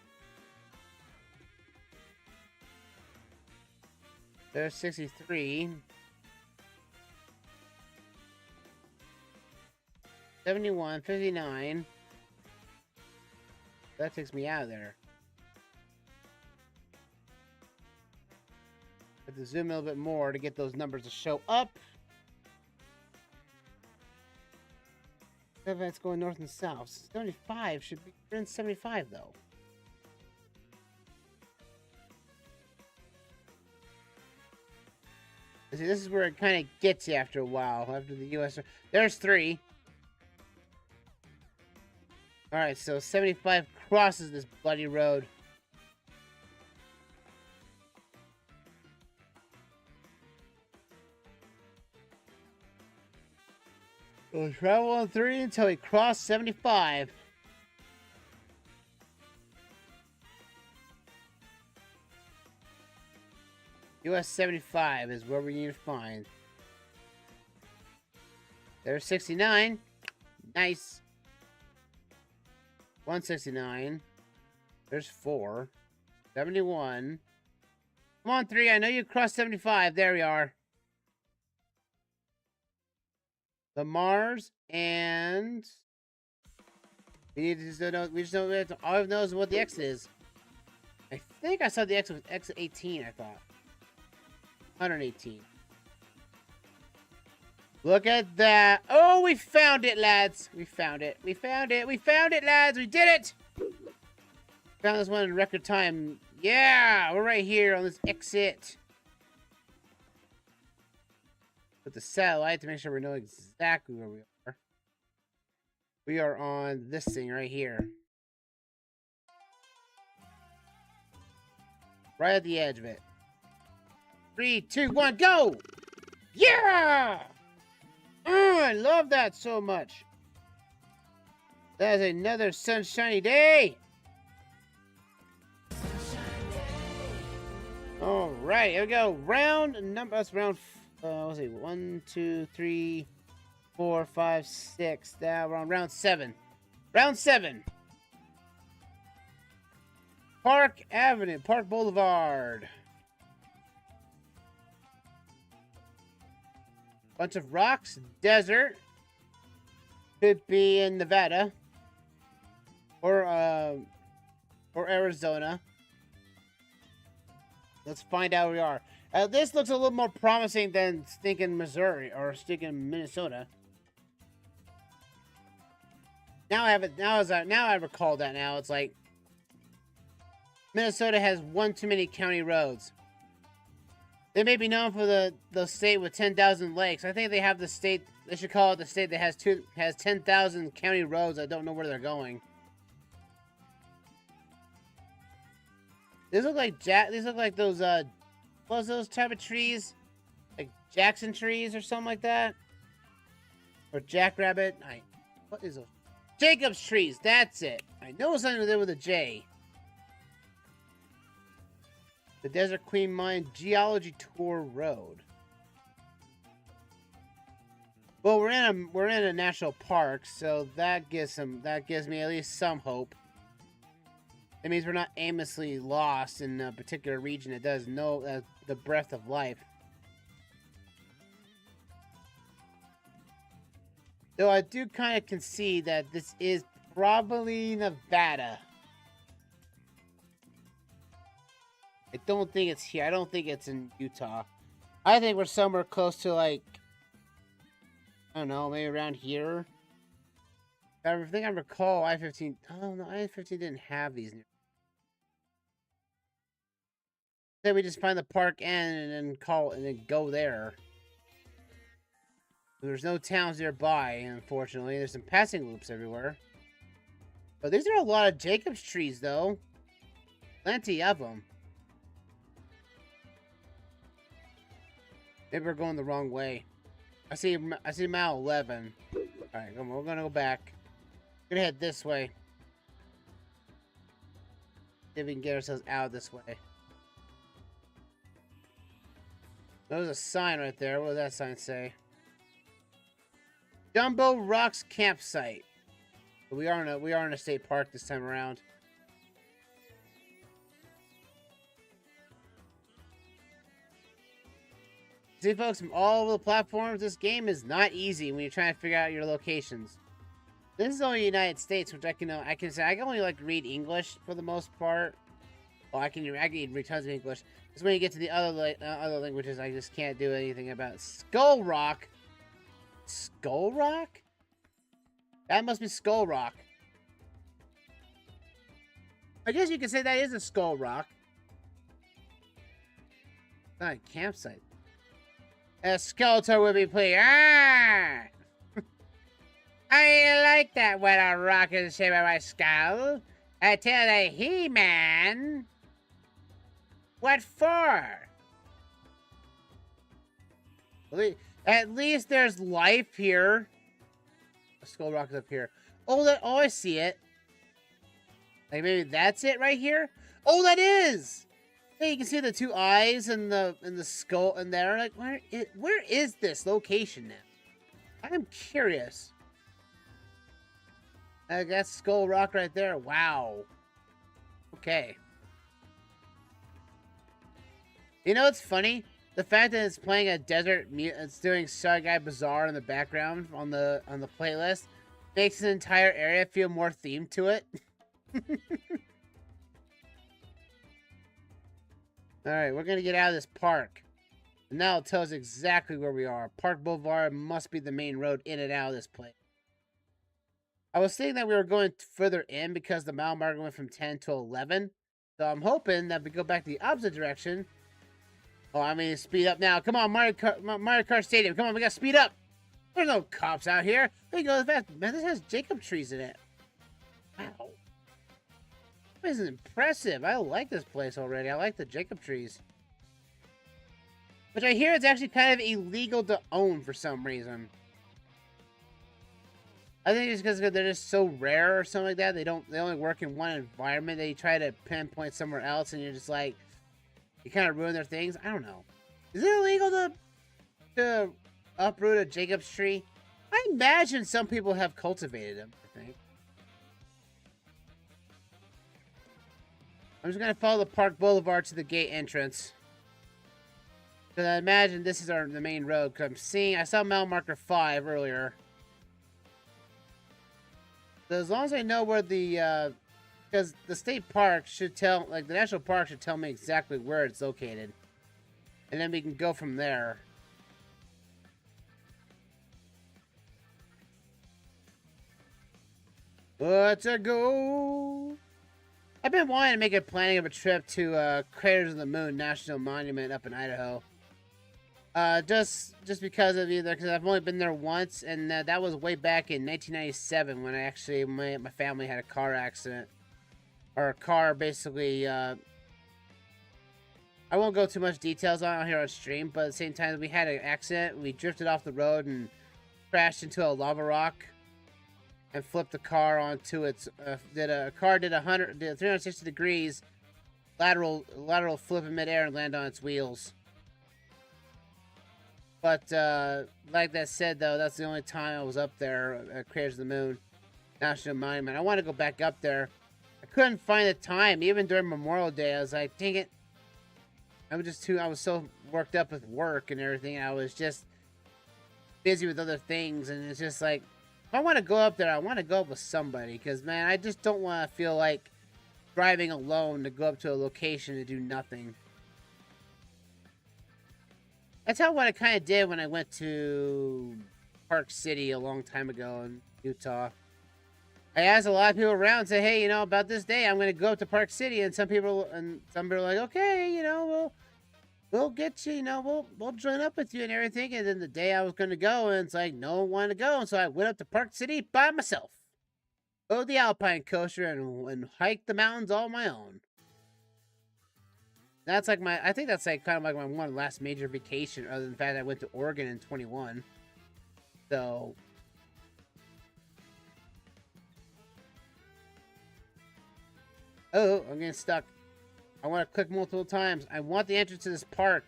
There's 63. 71, 59. That takes me out of there. Have to zoom in a little bit more to get those numbers to show up. That's going north and south. 75 should be. We're in 75 though. See, this is where it kind of gets you after a while. After the US. There's 3. Alright, so 75 crosses this bloody road. We'll travel on 3 until we cross 75. US 75 is where we need to find. There's 69. Nice. 169. There's 4. 71. Come on, 3. I know you crossed 75. There we are. The Mars and we need to just know. We just know. All I know is what the exit is. I think I saw the exit was exit 18. I thought 118. Look at that! Oh, we found it, lads! We found it. We found it. We found it, lads! We did it! Found this one in record time. Yeah, we're right here on this exit. With the satellite to make sure we know exactly where we are. We are on this thing right here. Right at the edge of it. 3, 2, 1, go! Yeah! Oh, I love that so much. That is another sunshiny day. All right, here we go. Round number. That's round. Let's see. 1, 2, 3, 4, 5, 6. Now we're on round 7. Round 7. Park Avenue, Park Boulevard. Bunch of rocks, desert. Could be in Nevada or Arizona. Let's find out where we are. This looks a little more promising than stinking Missouri or stinking Minnesota. Now I have it. Now I recall that. Now it's like Minnesota has one too many county roads. They may be known for the state with 10,000 lakes. I think they have the state. They should call it the state that has 10,000 county roads. I don't know where they're going. These look like those what was those type of trees? Like Jackson trees or something like that? Or jackrabbit? What is those? Jacob's trees, that's it. I know something to do with a J. The Desert Queen Mine Geology Tour Road. Well, we're in a national park, so that gives me at least some hope. It means we're not aimlessly lost in a particular region that does know the breadth of life. Though I do kind of concede that this is probably Nevada. I don't think it's here. I don't think it's in Utah. I think we're somewhere close to, like, I don't know, maybe around here. I think I recall I-15. Oh, no, I-15 didn't have these. Then we just find the park end and then go there. There's no towns nearby, unfortunately. There's some passing loops everywhere. But these are a lot of Jacob's trees, though. Plenty of them. Maybe we're going the wrong way. I see mile 11. Alright, we're gonna go back. We're gonna head this way. See if we can get ourselves out this way. There's a sign right there. What does that sign say? Jumbo Rocks Campsite. We are in a state park this time around. See, folks, from all over the platforms, this game is not easy when you're trying to figure out your locations. This is only United States, which I can say I can only like read English for the most part. Well, I can read tons of English. Just when you get to the other languages, I just can't do anything about. Skull Rock. Skull Rock? That must be Skull Rock. I guess you could say that is a Skull Rock. It's not a campsite. A Skeletor would be pleased. Ah! I like that when a rock is shaped by my skull. I tell the He-Man. What for? At least there's life here. A Skull Rock is up here. Oh, I see it. Like maybe that's it right here. Oh, that is. Hey, you can see the two eyes and the skull in there. Like, where is this location now? I'm curious. That's Skull Rock right there. Wow. Okay. You know what's funny? The fact that it's playing a desert, it's doing Shy Guy Bazaar in the background on the playlist makes the entire area feel more themed to it. Alright, we're gonna get out of this park. And now it tells us exactly where we are. Park Boulevard must be the main road in and out of this place. I was thinking that we were going further in because the mile marker went from 10 to 11. So I'm hoping that we go back the opposite direction. Oh, I mean, speed up now. Come on, Mario Kart Stadium. Come on, we gotta speed up. There's no cops out here. We go fast. Man, this has Jacob trees in it. Wow. This is impressive. I like this place already. I like the Jacob trees. Which I hear it's actually kind of illegal to own for some reason. I think it's because they're just so rare or something like that. They only work in one environment. They try to pinpoint somewhere else and you're just like, you kind of ruin their things. I don't know. Is it illegal to uproot a Jacob's tree? I imagine some people have cultivated them, I think. I'm just going to follow the Park Boulevard to the gate entrance. Because I imagine this is the main road. Because I saw mile marker 5 earlier. So as long as I know where the, because the state park should tell, like the national park should tell me exactly where it's located. And then we can go from there. Let's go. I've been wanting to make a planning of a trip to Craters of the Moon National Monument up in Idaho. Just because of either because I've only been there once, and that was way back in 1997 when I actually my family had a car accident, or a car basically. I won't go too much details on it here on stream, but at the same time we had an accident. We drifted off the road and crashed into a lava rock, and flipped the car onto its. Did 360 degrees lateral flip in midair and land on its wheels. But like that said, though, that's the only time I was up there at Craters of the Moon National Monument. I want to go back up there. I couldn't find the time, even during Memorial Day. I was like, dang it. I was so worked up with work and everything. I was just busy with other things. And it's just like, if I want to go up there, I want to go up with somebody. Because, man, I just don't want to feel like driving alone to go up to a location to do nothing. That's what I kind of did when I went to Park City a long time ago in Utah. I asked a lot of people around and said, hey, you know, about this day, I'm going to go up to Park City. And some people were like, okay, you know, we'll get you, you know, we'll join up with you and everything. And then the day I was going to go, and it's like, no one wanted to go. And so I went up to Park City by myself. Rode the Alpine Coaster and hiked the mountains all on my own. That's like I think that's like kind of like my one last major vacation, other than the fact that I went to Oregon in 21. So. Oh, I'm getting stuck. I want to click multiple times. I want the entrance to this park.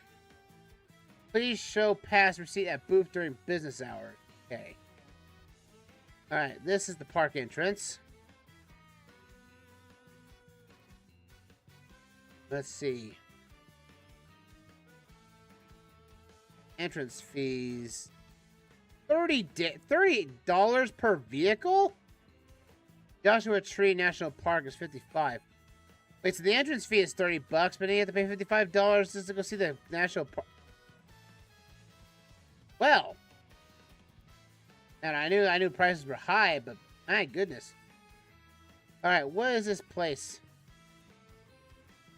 Please show pass receipt at booth during business hours. Okay. Alright, this is the park entrance. Let's see. Entrance fees. $30 per vehicle? Joshua Tree National Park is $55. Wait, so the entrance fee is $30, but then you have to pay $55 just to go see the national park. Well, and I knew prices were high, but my goodness. All right, what is this place?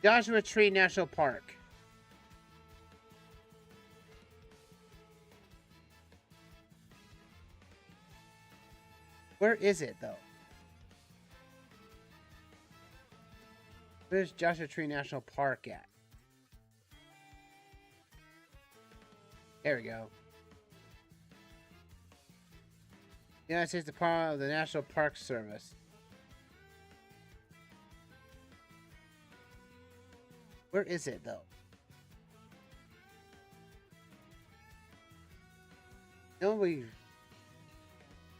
Joshua Tree National Park. Where is it, though? Where's Joshua Tree National Park at? There we go. United States Department of the National Park Service. Where is it, though?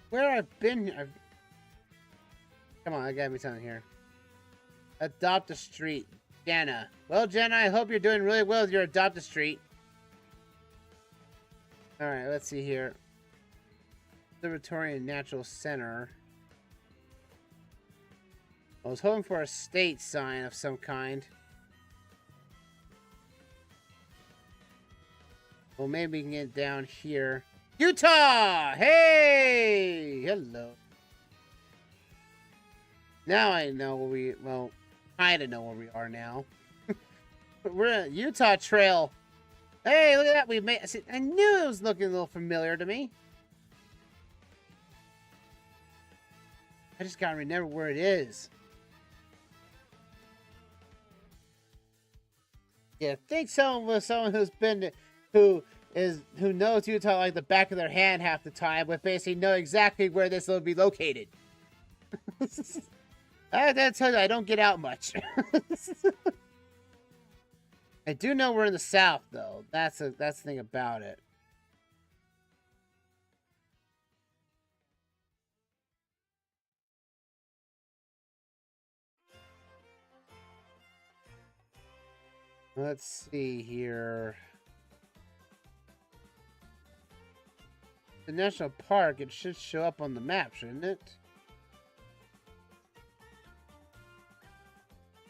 Where I've been... Come on, I gotta be something here. Adopt a street. Jenna. Well, Jenna, I hope you're doing really well with your Adopt a Street. Alright, let's see here. Observatory and Natural Center. I was hoping for a state sign of some kind. Well, maybe we can get down here. Utah! Hey! Hello. Now I know where we... Well, kind of know where we are now. We're at Utah Trail. Hey, look at that. We made... I knew it was looking a little familiar to me. I just gotta remember where it is. Yeah, I think someone who's been... Who knows Utah like the back of their hand half the time would basically know exactly where this will be located. That's how I don't get out much. I do know we're in the South, though. That's the thing about it. Let's see here. The national park, it should show up on the map, shouldn't it?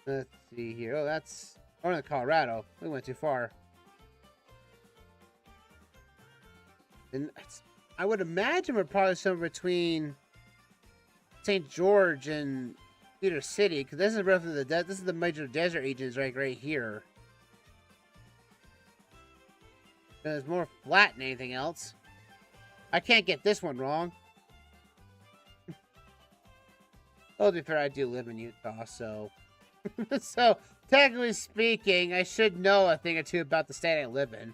Let's see here. Oh, that's Northern Colorado. We went too far. And I would imagine we're probably somewhere between St. George and Cedar City, because this is roughly this is the major desert regions right here. It's more flat than anything else. I can't get this one wrong. Oh, to be fair, I do live in Utah, so... So, technically speaking, I should know a thing or two about the state I live in.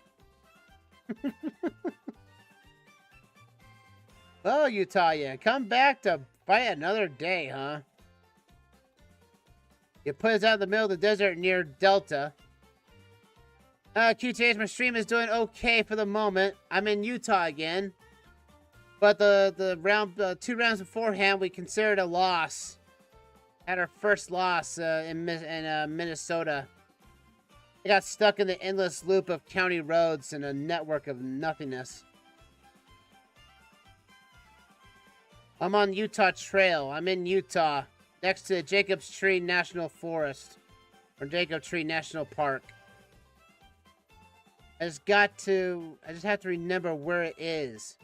Well, Utah, yeah, come back to Fight another day, huh? You put us out in the middle of the desert near Delta. QTH, my stream is doing okay for the moment. I'm in Utah again. But the round 2 rounds beforehand, we considered a loss. Had our first loss in Minnesota. I got stuck in the endless loop of county roads and a network of nothingness. I'm on Utah Trail. I'm in Utah, next to Jacob's Tree National Forest, or Jacob Tree National Park. I just have to remember where it is.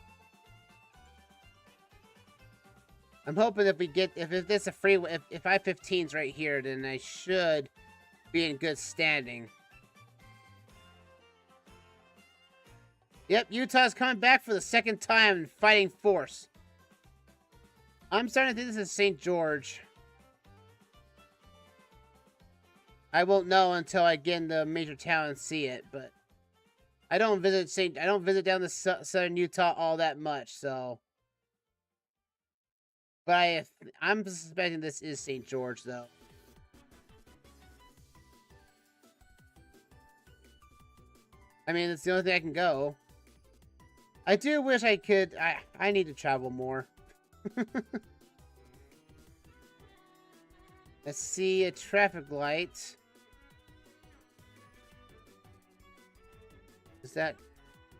I'm hoping if it's a free, if I-15's right here, then I should be in good standing. Yep, Utah's coming back for the second time in fighting force. I'm starting to think this is St. George. I won't know until I get in the major town and see it, but I don't visit down to southern Utah all that much, so. But I'm suspecting this is St. George, though. I mean, it's the only thing I can go. I do wish I could. I need to travel more. I see a traffic light. Is that...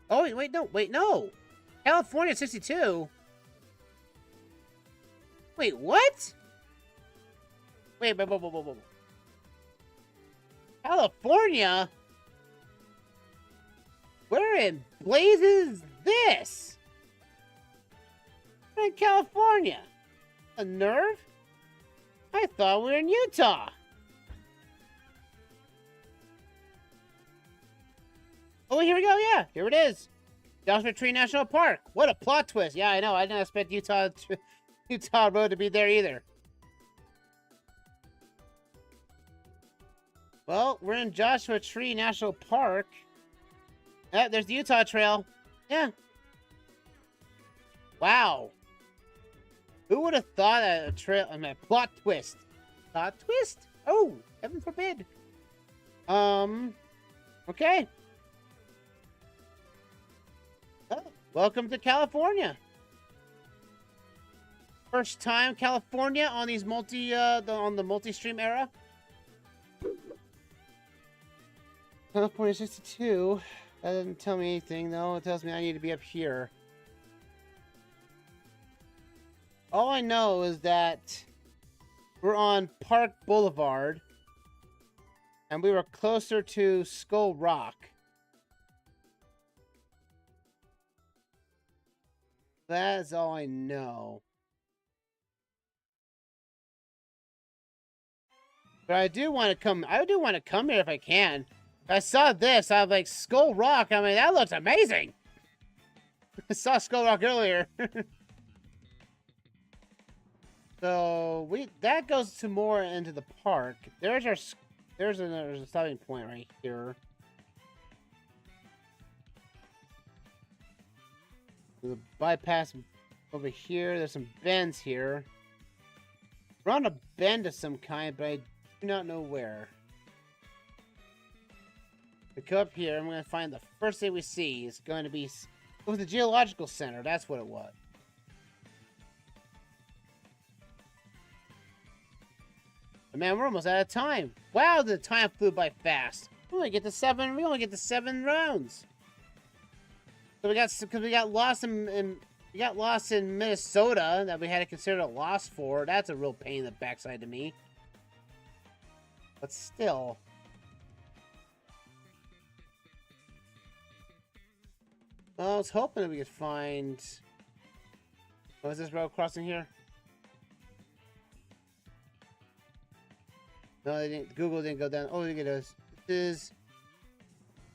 Oh, wait, no. California 62? Wait, what? Wait. California? Where in blazes is this? We're in California. A nerve? I thought we were in Utah. Oh, here we go. Yeah, here it is. Joshua Tree National Park. What a plot twist. Yeah, I know. I didn't expect Utah Road to be there either. Well, we're in Joshua Tree National Park. There's the Utah Trail. Yeah. Wow. Who would have thought a trail... I mean, plot twist. Plot twist? Oh, heaven forbid. Okay. Oh, welcome to California. First time California on these on the multi-stream era. California 62. That doesn't tell me anything, though. It tells me I need to be up here. All I know is that we're on Park Boulevard, and we were closer to Skull Rock. That is all I know. But I do want to come here if I can. I saw this, I was like, Skull Rock, I mean, that looks amazing! I saw Skull Rock earlier. So, that goes to more into the park. There's a stopping point right here. There's a bypass over here. There's some bends here. We're on a bend of some kind, but I do not know where. We go up here, I'm going to find the first thing we see is going to be... It was the Geological Center, that's what it was. But man, we're almost out of time. Wow, the time flew by fast. We only get to 7 rounds. So we got lost in Minnesota that we had to consider a loss for. That's a real pain in the backside to me. But still. Well, I was hoping that we could find... What is this road crossing here? No, they didn't. Google didn't go down. Oh, look at this. This is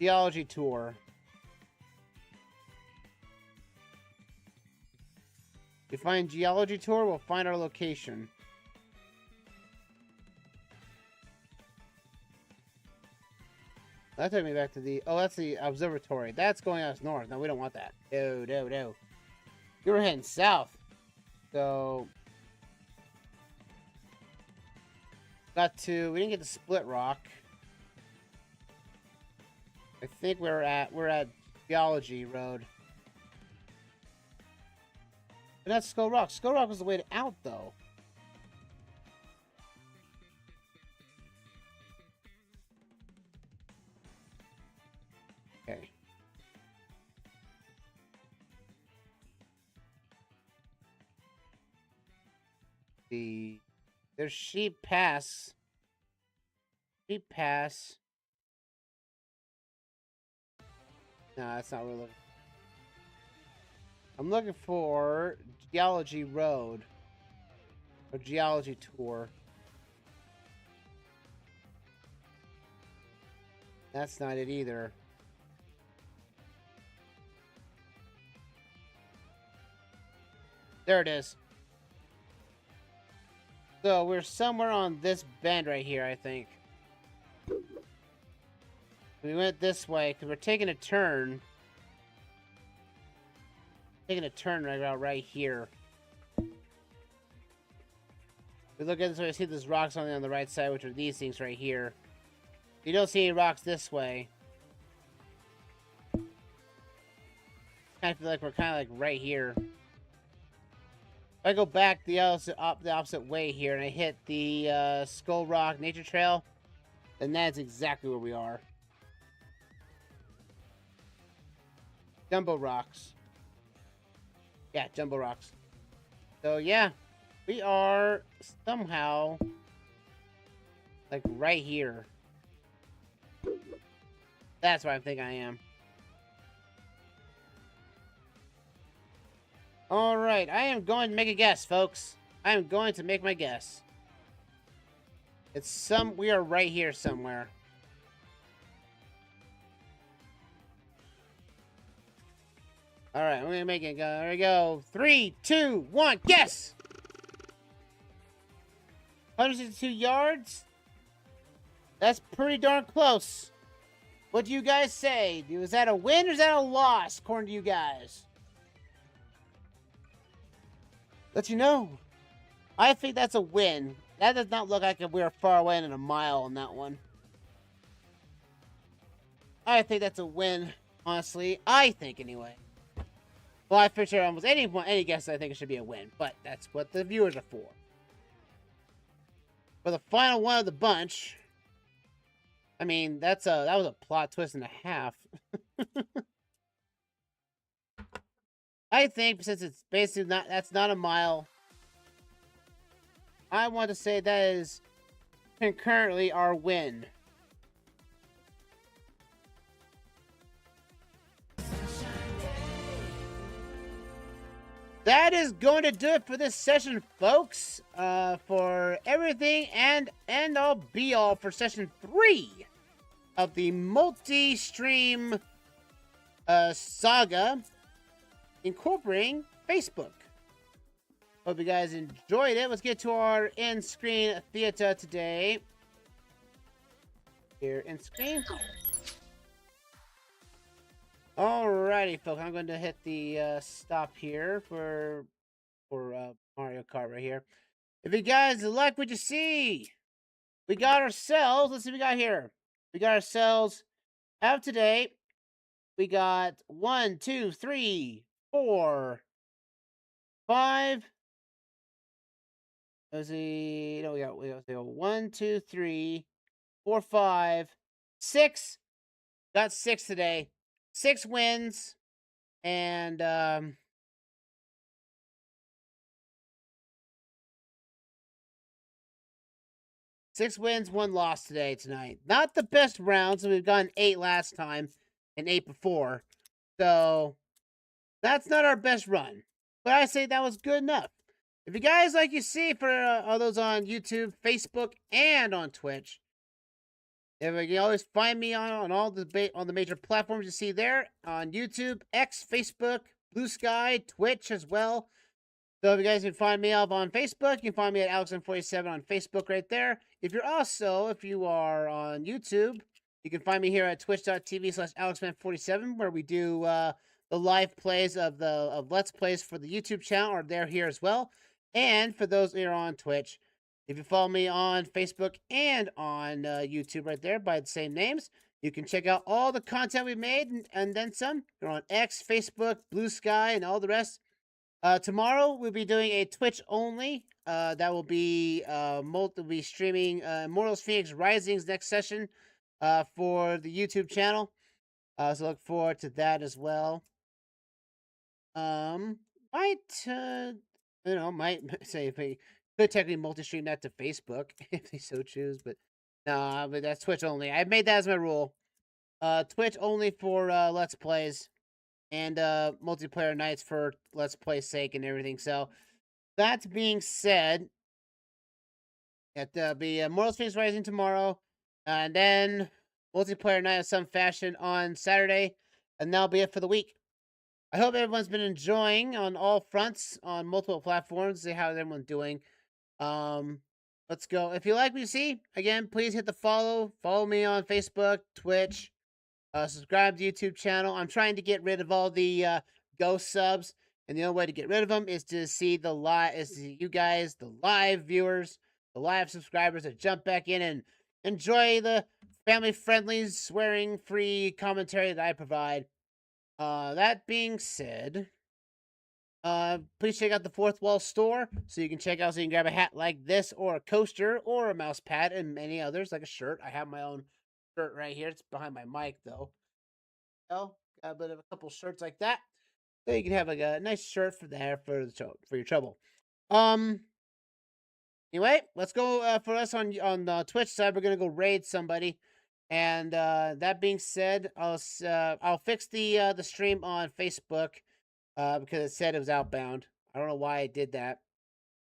Geology Tour. If we find Geology Tour, we'll find our location. That took me back to the... Oh, that's the observatory. That's going us north. No, we don't want that. No. You were heading south. So... We didn't get the split rock. I think we're at Geology Road. But that's Skull Rock. Skull Rock was the way out, though. Okay. There's Sheep Pass. Sheep Pass. No, that's not what we're looking for. I'm looking for Geology Road. Or Geology Tour. That's not it either. There it is. So we're somewhere on this bend right here, I think. We went this way because we're taking a turn. Taking a turn right here. We look at this way, I see those rocks only on the right side, which are these things right here. You don't see any rocks this way. I feel like we're kind of like right here. If I go back the opposite way here and I hit the Skull Rock Nature Trail, then that's exactly where we are. Jumbo Rocks. Yeah, Jumbo Rocks. So yeah, we are somehow like right here. That's what I think I am. Alright, I am going to make a guess, folks. I am going to make my guess. We are right here somewhere. Alright, I'm going to make it go. There we go. 3, 2, 1, guess! 162 yards? That's pretty darn close. What do you guys say? Was that a win or is that a loss, according to you guys? Let you know. I think that's a win. That does not look like we were far away in a mile on that one. I think that's a win, honestly. I think, anyway. Well, I figured almost any guess I think it should be a win, but that's what the viewers are for. For the final one of the bunch, I mean, that was a plot twist and a half. I think since it's basically that's not a mile, I want to say that is concurrently our win. That is going to do it for this session, folks. For everything and all be all for session 3 of the multi-stream saga incorporating Facebook. Hope you guys enjoyed it. Let's get to our in-screen theater today. Here, in-screen. Alrighty, folks. I'm going to hit the stop here for Mario Kart right here. If you guys like what you see, we got ourselves. Let's see what we got here. We got ourselves out today. We got 1, 2, 3, 4, 5. Let's see. No, we got 1, 2, 3, 4, 5, 6. Got 6 today. 6 wins, and 6 wins, 1 loss tonight. Not the best rounds. We've gotten 8 last time and 8 before, so that's not our best run. But I say that was good enough. If you guys like you see for all those on YouTube, Facebook, and on Twitch. If you can always find me on all the major platforms you see there, on YouTube, X, Facebook, Blue Sky, Twitch as well. So if you guys can find me up on Facebook, you can find me at Alexman47 on Facebook right there. If you are on YouTube, you can find me here at twitch.tv/Alexman47, where we do the live plays of Let's Plays for the YouTube channel, are there here as well. And for those that are on Twitch, If you follow me on Facebook and on YouTube right there by the same names, you can check out all the content we've made and then some. We're on X, Facebook, Blue Sky, and all the rest. Tomorrow we'll be doing a Twitch only. That will be we'll be streaming Immortals Phoenix Rising's next session for the YouTube channel. So look forward to that as well. Might might say if we could technically multi-stream that to Facebook if they so choose, but no, but that's Twitch only. I've made that as my rule. Twitch only for Let's Plays and multiplayer nights for Let's Play sake and everything. So that being said, it'll be Immortals Phoenix Rising tomorrow, and then multiplayer night of some fashion on Saturday, and that'll be it for the week. I hope everyone's been enjoying on all fronts on multiple platforms. See how everyone's doing. Let's go. If you like what you see, again, please hit the follow. Follow me on Facebook, Twitch. Subscribe to the YouTube channel. I'm trying to get rid of all the ghost subs, and the only way to get rid of them is to see the you guys, the live viewers, the live subscribers that jump back in and enjoy the family-friendly, swearing-free commentary that I provide. That being said, please check out the Fourth Wall store so you can grab a hat like this or a coaster or a mouse pad and many others like a shirt. I have my own shirt right here. It's behind my mic though. Got a bit of a couple shirts like that. So you can have like a nice shirt for your trouble. Anyway, let's go for us on the Twitch side. We're gonna go raid somebody. And that being said, I'll fix the stream on Facebook because it said it was outbound. I don't know why I did that.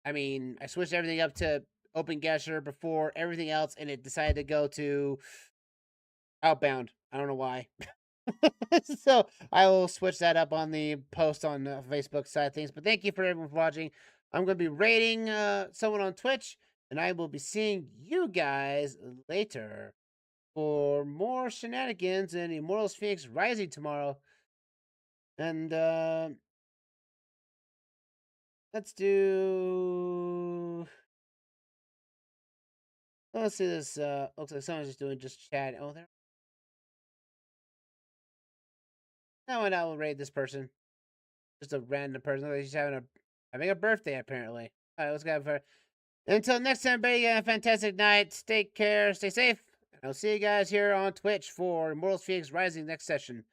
I mean, I switched everything up to OpenGuessr before everything else, and it decided to go to outbound. I don't know why. So I will switch that up on the post on the Facebook side of things. But thank you for everyone for watching. I'm going to be raiding someone on Twitch, and I will be seeing you guys later for more shenanigans in Immortals Phoenix Rising tomorrow. And let's do... Let's see this. Looks like someone's just doing chat. Oh, there. No, and I will raid this person. Just a random person. She's having a birthday apparently. All right, let's go for. Until next time, everybody, have a fantastic night. Take care, stay safe. And I'll see you guys here on Twitch for Immortals Phoenix Rising next session.